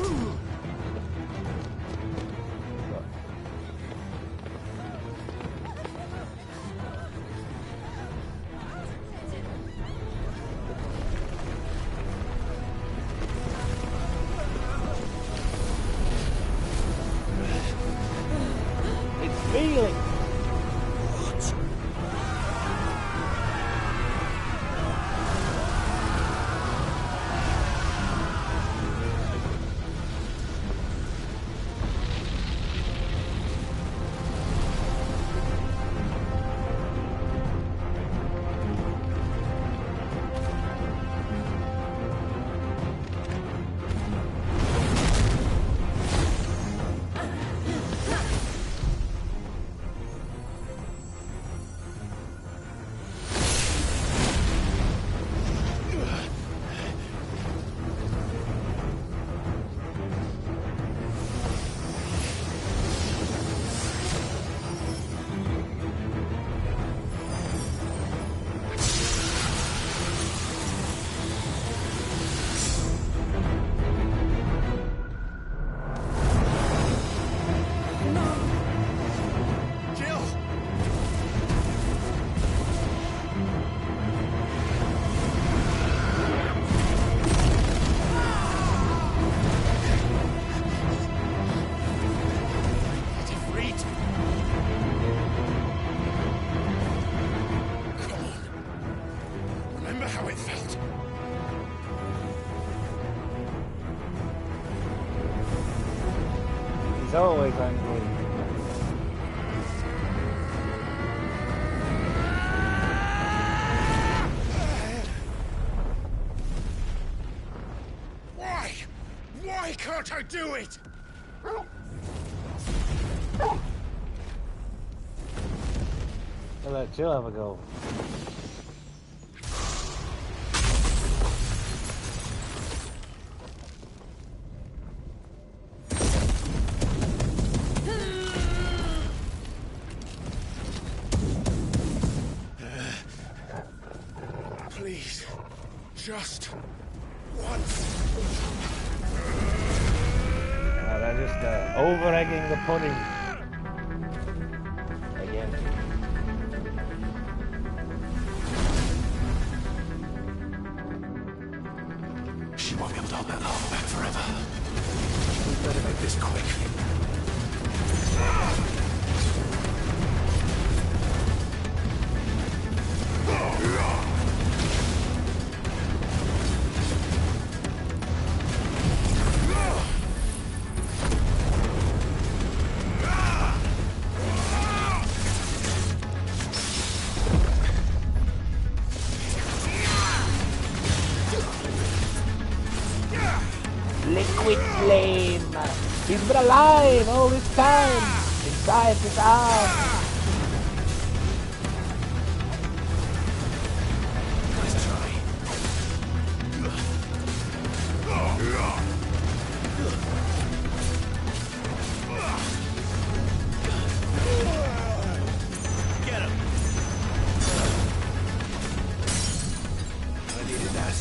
It's feeling. He's always angry. Why? Why can't I do it? I'll let Jill have a go. Please, just once. They're just over-egging the pudding. Again. She won't be able to hold that lava back forever. We better make this quick. Liquid flame. He's been alive all this time. Inside his arm. Let's try. Get him. I needed that.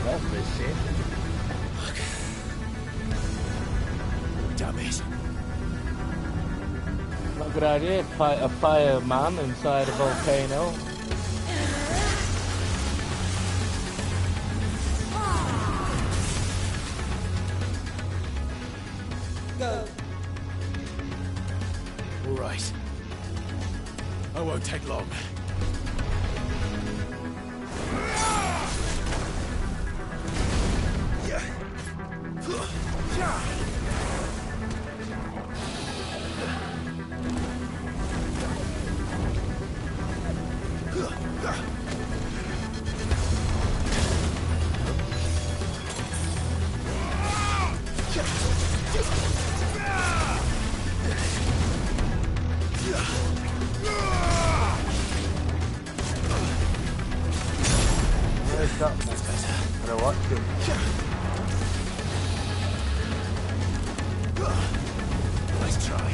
That's this shit. Dummies. Not a good idea. Fight a fireman inside a volcano. Go. All right. I won't take long. Nice try.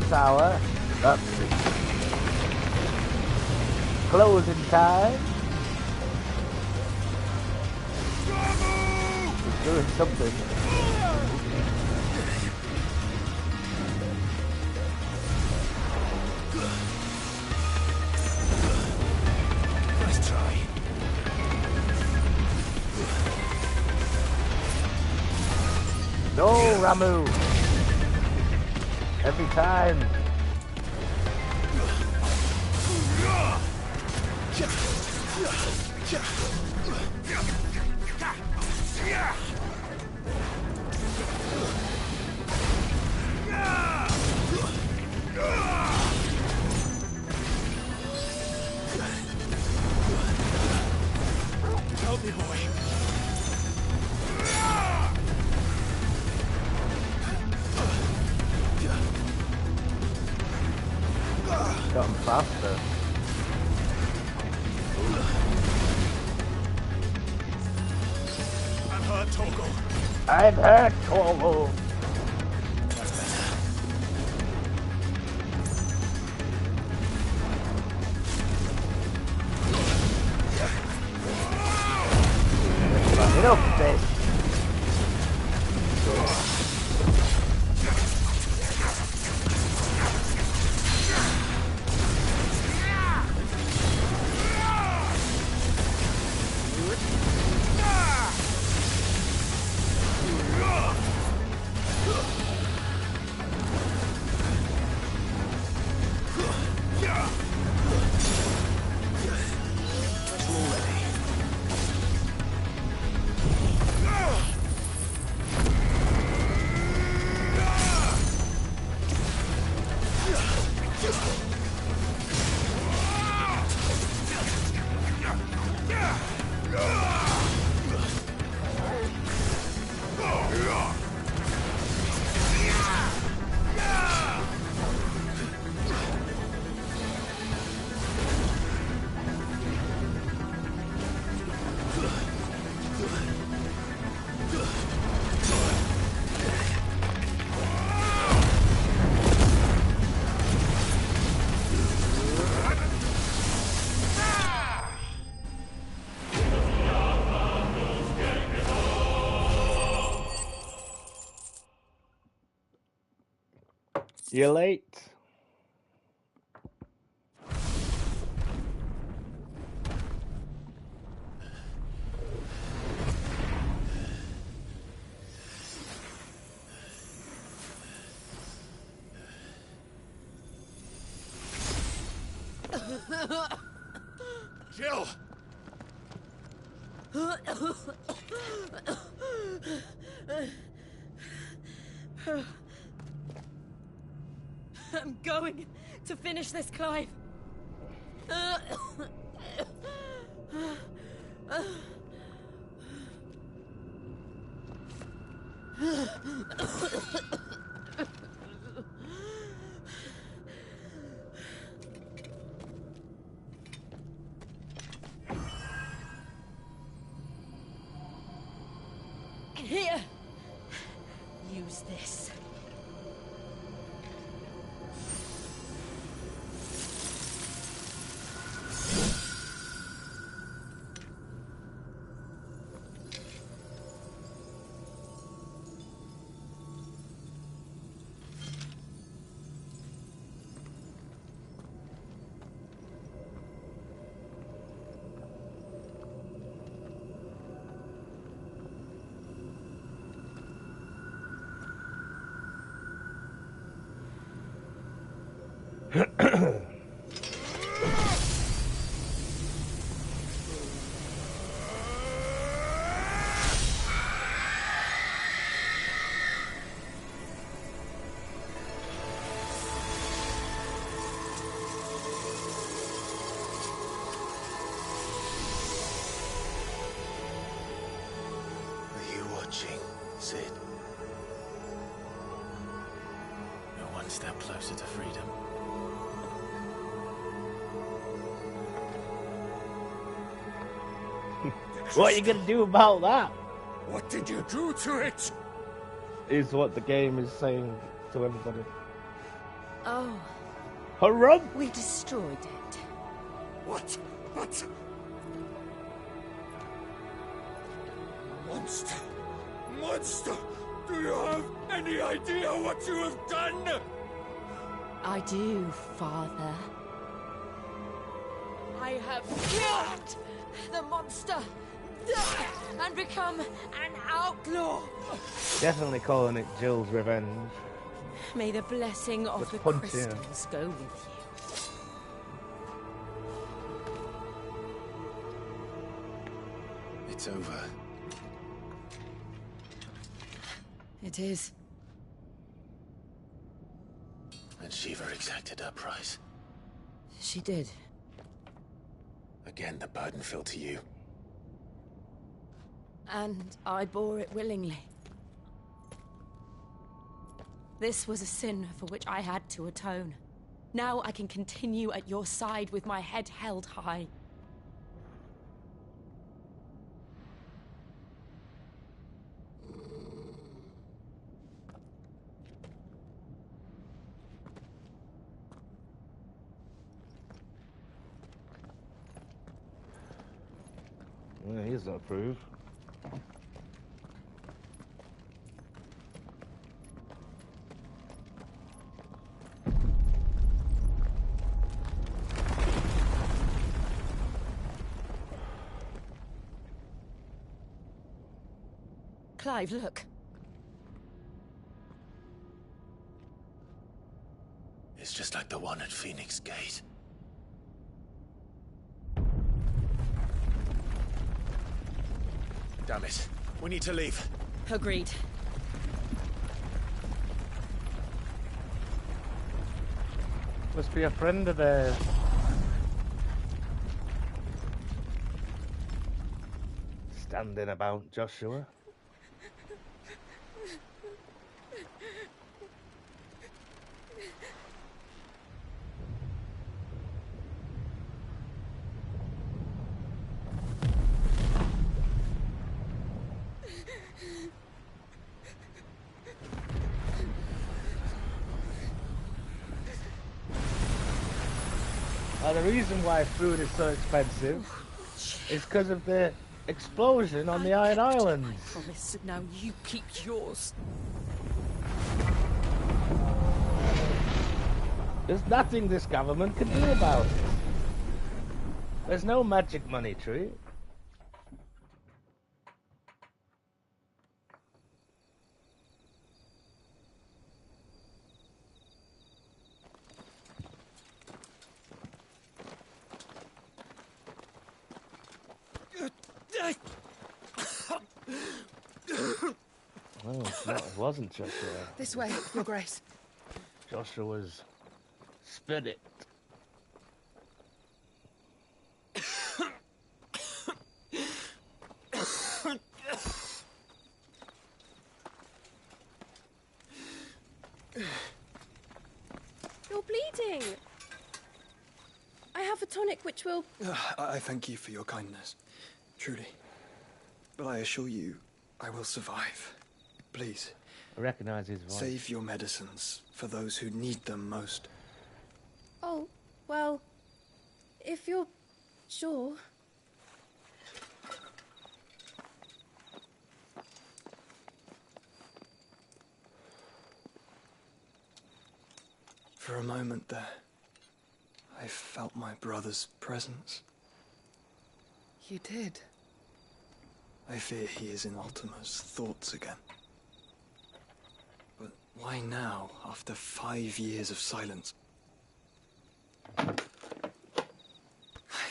Tower. Up. Closing time. He's doing something. Nice try. No, Ramu. Every time. Help me, boy. Got him faster. I'm hurt, Torgal. I'm hurt, Torgal. That's better. Get up, bitch. You're late. Jill! I'm going to finish this, Clive. Here! Use this. Sid. You're one step closer to freedom. What are you gonna do about that? What did you do to it? Is what the game is saying to everybody. Oh. Hurrah! We destroyed it. What? But... Monster! Monster! Do you have any idea what you have done? I do, Father. I have killed the monster and become an outlaw. Definitely calling it Jill's revenge. May the blessing of the crystals go with you. It's over. It is. And Shiva exacted her price. She did. Again, the burden fell to you. And I bore it willingly. This was a sin for which I had to atone. Now I can continue at your side with my head held high. Well, he's not approved. Clive, look. It's just like the one at Phoenix Gate. Damn it. We need to leave. Agreed. Must be a friend of theirs. Standing about, Joshua. The reason why food is so expensive is because of the explosion on the Iron Islands. I promise. Now you keep yours. There's nothing this government can do about it. There's no magic money tree. No, it's not. It wasn't Joshua. This way, Your Grace. Joshua's spirit. You're bleeding. I have a tonic which will... I thank you for your kindness, truly. But I assure you, I will survive. Please. I recognize his voice. Save your medicines for those who need them most. Oh, well, if you're sure... For a moment there, I felt my brother's presence. You did? I fear he is in Ultima's thoughts again. But why now, after 5 years of silence? I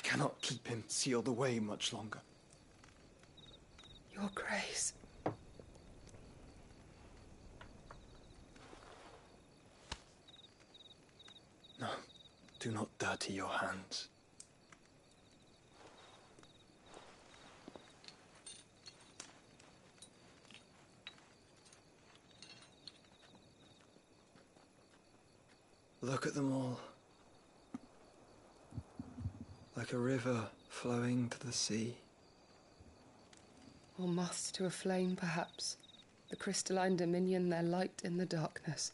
cannot keep him sealed away much longer. Your Grace. No, do not dirty your hands. Look at them all. Like a river flowing to the sea. Or moths to a flame, perhaps. The crystalline dominion their light in the darkness.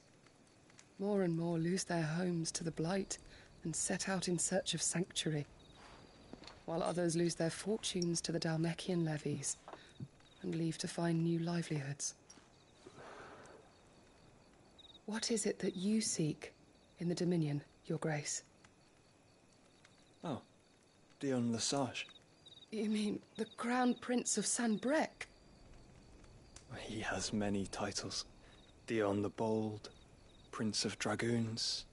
More and more lose their homes to the blight and set out in search of sanctuary, while others lose their fortunes to the Dhalmekian levies and leave to find new livelihoods. What is it that you seek in the Dominion, Your Grace? Oh, Dion Lesage. You mean the Crown Prince of Sanbreque? He has many titles. Dion the Bold, Prince of Dragoons,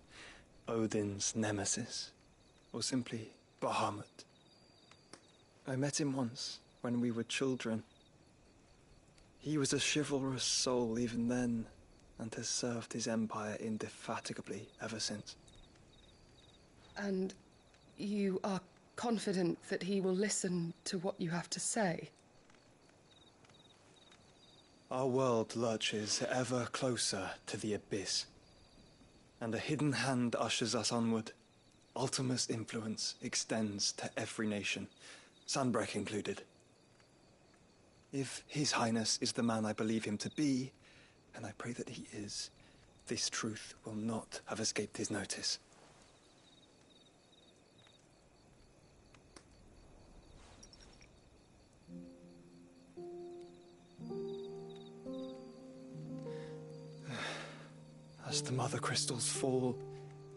Odin's Nemesis, or simply Bahamut. I met him once, when we were children. He was a chivalrous soul even then, and has served his empire indefatigably ever since. And you are confident that he will listen to what you have to say? Our world lurches ever closer to the abyss, and a hidden hand ushers us onward. Ultima's influence extends to every nation, Sanbreque included. If His Highness is the man I believe him to be, and I pray that he is, this truth will not have escaped his notice. As the mother crystals fall,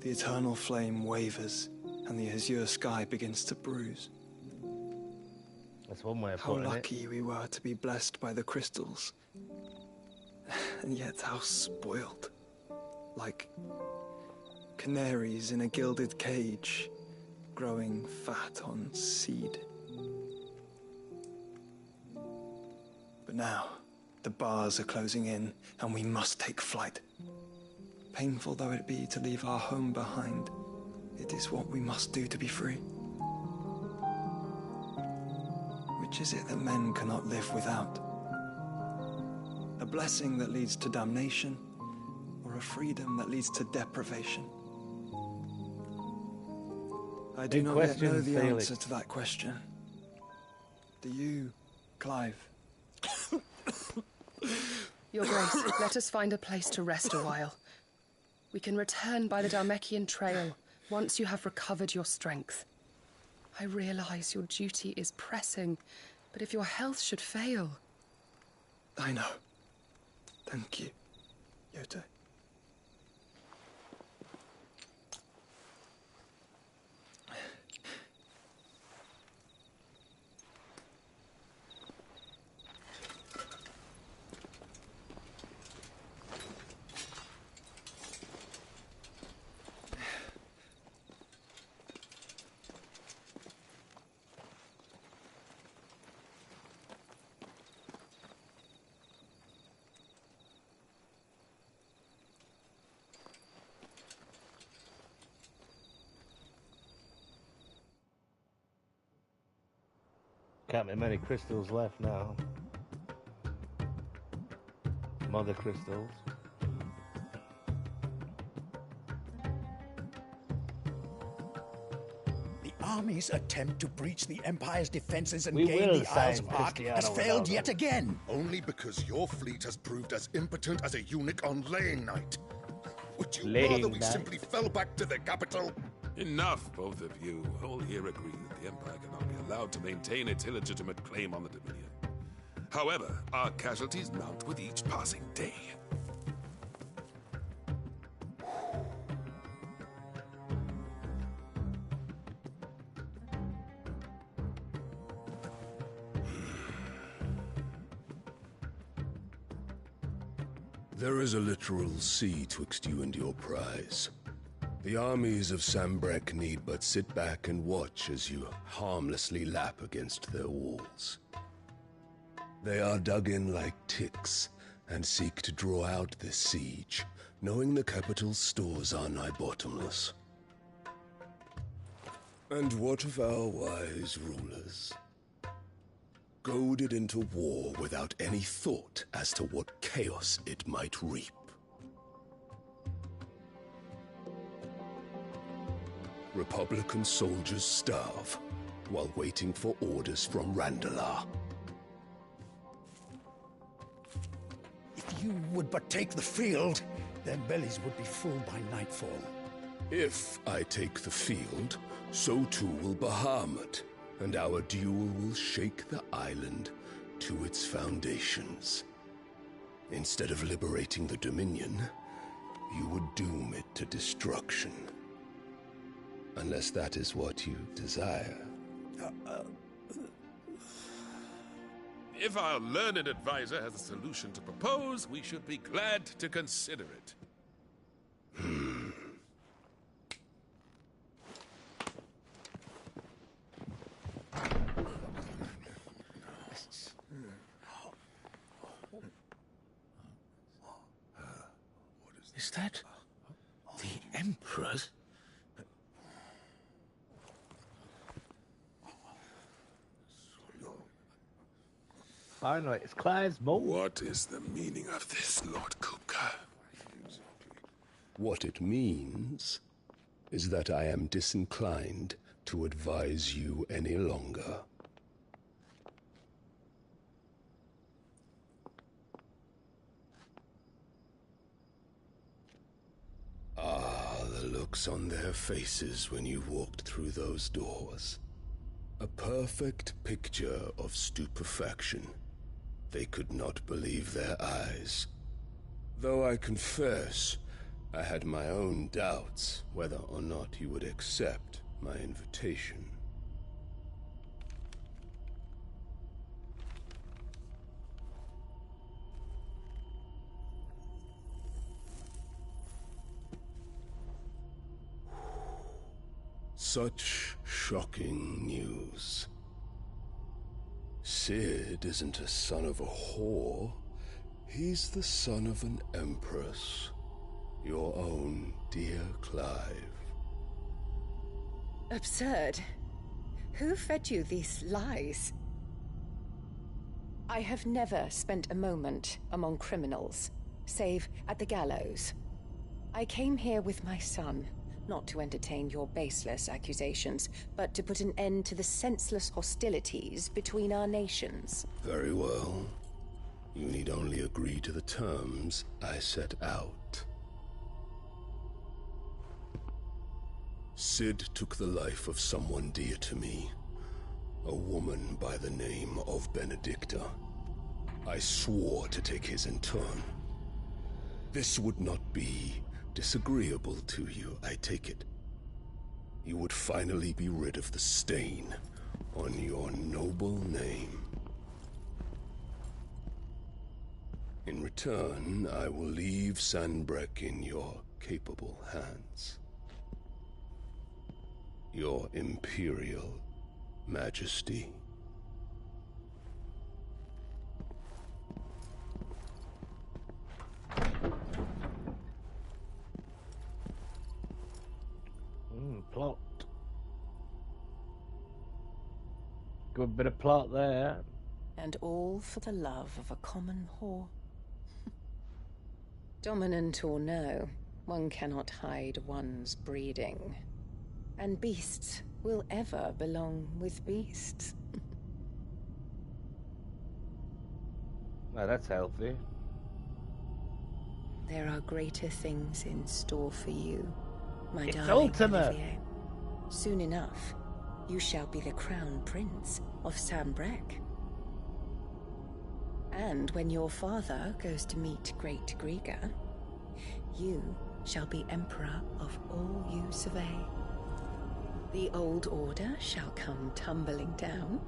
the eternal flame wavers, and the azure sky begins to bruise. That's one way of How putting it. lucky we were to be blessed by the crystals. And yet how spoiled. Like canaries in a gilded cage, growing fat on seed. But now, the bars are closing in, and we must take flight. Painful though it be to leave our home behind, it is what we must do to be free. Which is it that men cannot live without? A blessing that leads to damnation, or a freedom that leads to deprivation? I do not yet know the answer to that question. Do you, Clive? Your Grace, let us find a place to rest a while. We can return by the Dhalmekian trail once you have recovered your strength. I realize your duty is pressing, but if your health should fail... I know. Thank you, Yote. Can't be many crystals left now. Mother crystals. The army's attempt to breach the Empire's defenses and gain the Isles of Ark has failed yet again. Only because your fleet has proved as impotent as a eunuch on laying night. Would you rather we simply fell back to the capital? Enough, both of you. All here agree that the Empire cannot be allowed to maintain its illegitimate claim on the Dominion. However, our casualties mount with each passing day. There is a literal sea twixt you and your prize. The armies of Sanbreque need but sit back and watch as you harmlessly lap against their walls. They are dug in like ticks and seek to draw out this siege, knowing the capital's stores are nigh bottomless. And what of our wise rulers? Goaded into war without any thought as to what chaos it might reap. Republican soldiers starve while waiting for orders from Randalar. If you would but take the field, their bellies would be full by nightfall. If I take the field, so too will Bahamut, and our duel will shake the island to its foundations. Instead of liberating the Dominion, you would doom it to destruction. Unless that is what you desire. If our learned advisor has a solution to propose, we should be glad to consider it. Is that the Emperor's? Finally, it's Clive's mole. What is the meaning of this, Lord Kupka? What it means is that I am disinclined to advise you any longer. Ah, the looks on their faces when you walked through those doors. A perfect picture of stupefaction. They could not believe their eyes. Though I confess, I had my own doubts whether or not you would accept my invitation. Such shocking news. Sid isn't a son of a whore. He's the son of an empress. Your own dear Clive. Absurd. Who fed you these lies? I have never spent a moment among criminals, save at the gallows. I came here with my son, not to entertain your baseless accusations, but to put an end to the senseless hostilities between our nations. Very well. You need only agree to the terms I set out. Sid took the life of someone dear to me, a woman by the name of Benedicta. I swore to take his in turn. This would not be disagreeable to you, I take it. You would finally be rid of the stain on your noble name. In return, I will leave Sanbreque in your capable hands. Your Imperial Majesty. Plot. Good bit of plot there. And all for the love of a common whore. Dominant or no, one cannot hide one's breeding. And beasts will ever belong with beasts. Well, that's healthy. There are greater things in store for you, my It's darling ultimate. Olivier. Soon enough, you shall be the crown prince of Sambrec. And when your father goes to meet Great Griga, you shall be emperor of all you survey. The old order shall come tumbling down,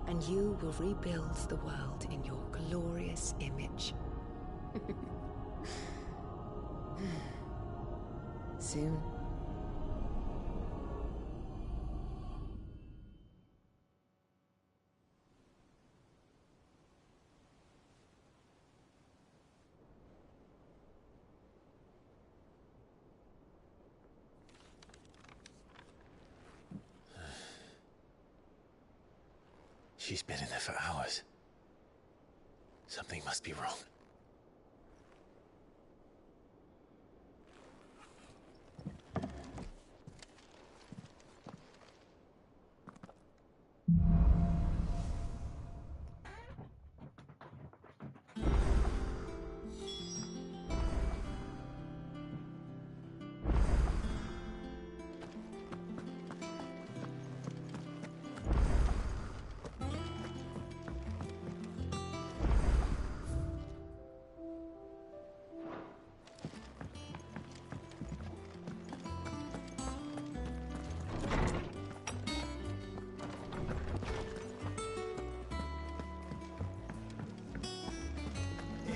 and you will rebuild the world in your glorious image. Soon. She's been in there for hours. Something must be wrong.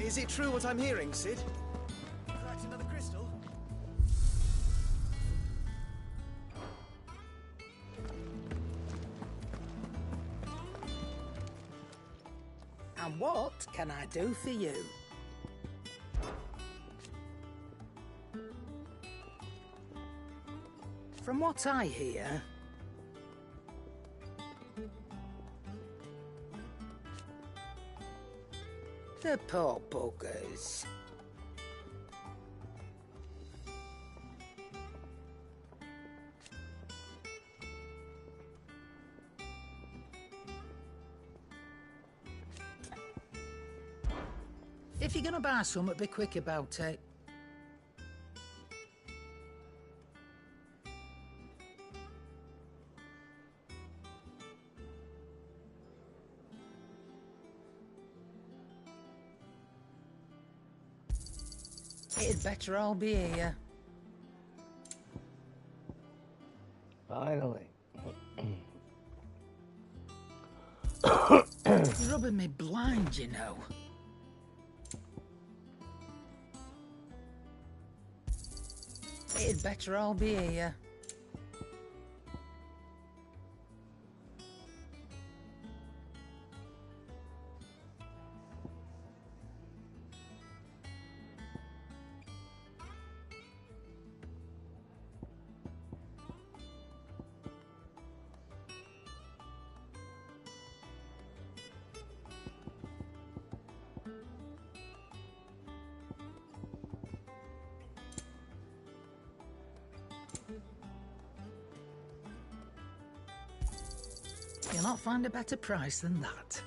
Is it true what I'm hearing, Sid? Cracked another crystal? And what can I do for you? From what I hear, the poor buggers. If you're gonna buy something, be quick about it. It'd better all be here. Finally. You're rubbing me blind, you know. It'd better all be here. You'll not find a better price than that.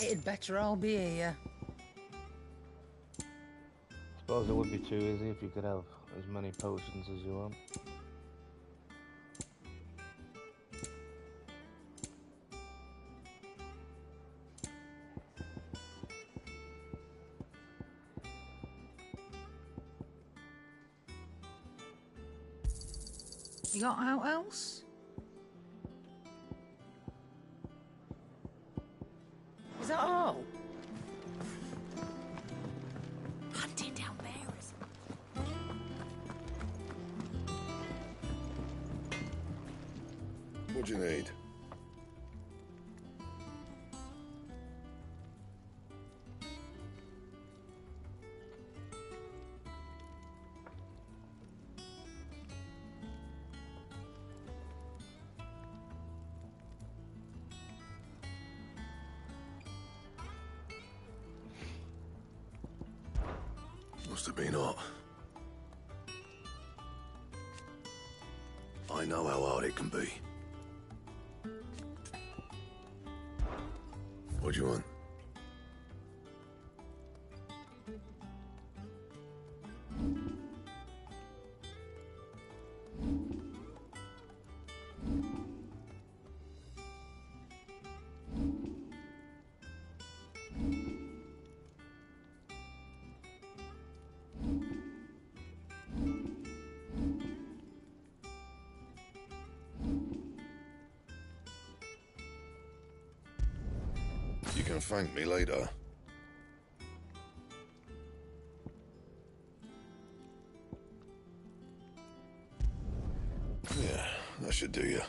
It'd better all be here. Suppose it would be too easy if you could have as many potions as you want. You got out else? Is that all? Hunting down bears. What do you need? Must have been hot. I know how hard it can be. What do you want? You can thank me later. Yeah, that should do you.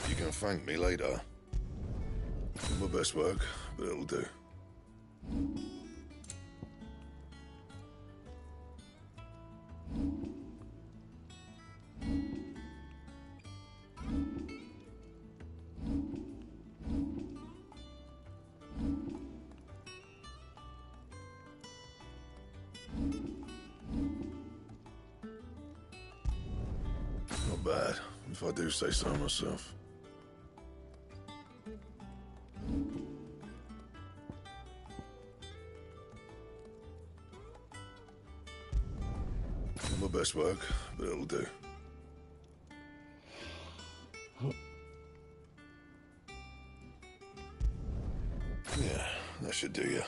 You can thank me later. My best work, but it'll do. Not bad, if I do say so myself. My best work, but it'll do. Yeah, that should do you.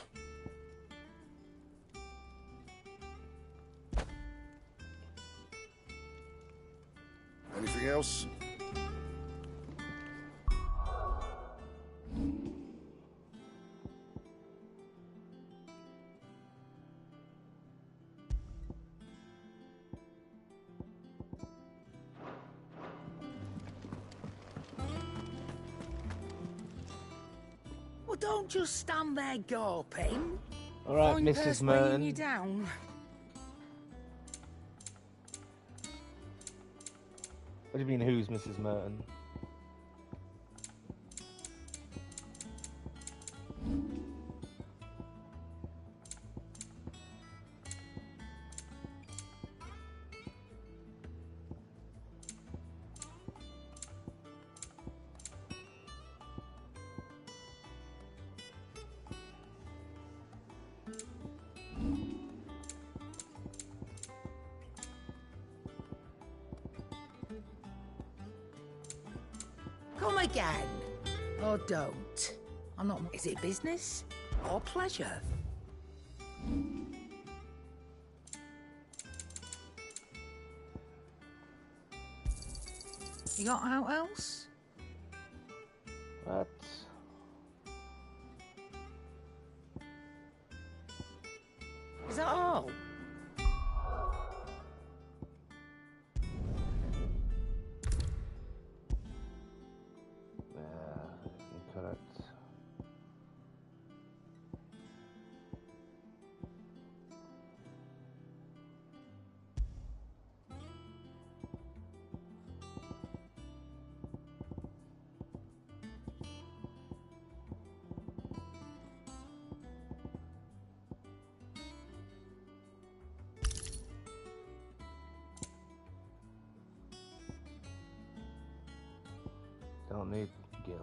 Anything else? Well, don't just stand there gawping. All right, Find Mrs. purse weighing Merton. you down. What do you mean, who's Mrs. Merton? Come again. Or don't. I'm not... Is it business or pleasure? You got out else? What? Is that all? Incorrect. Don't need Gil.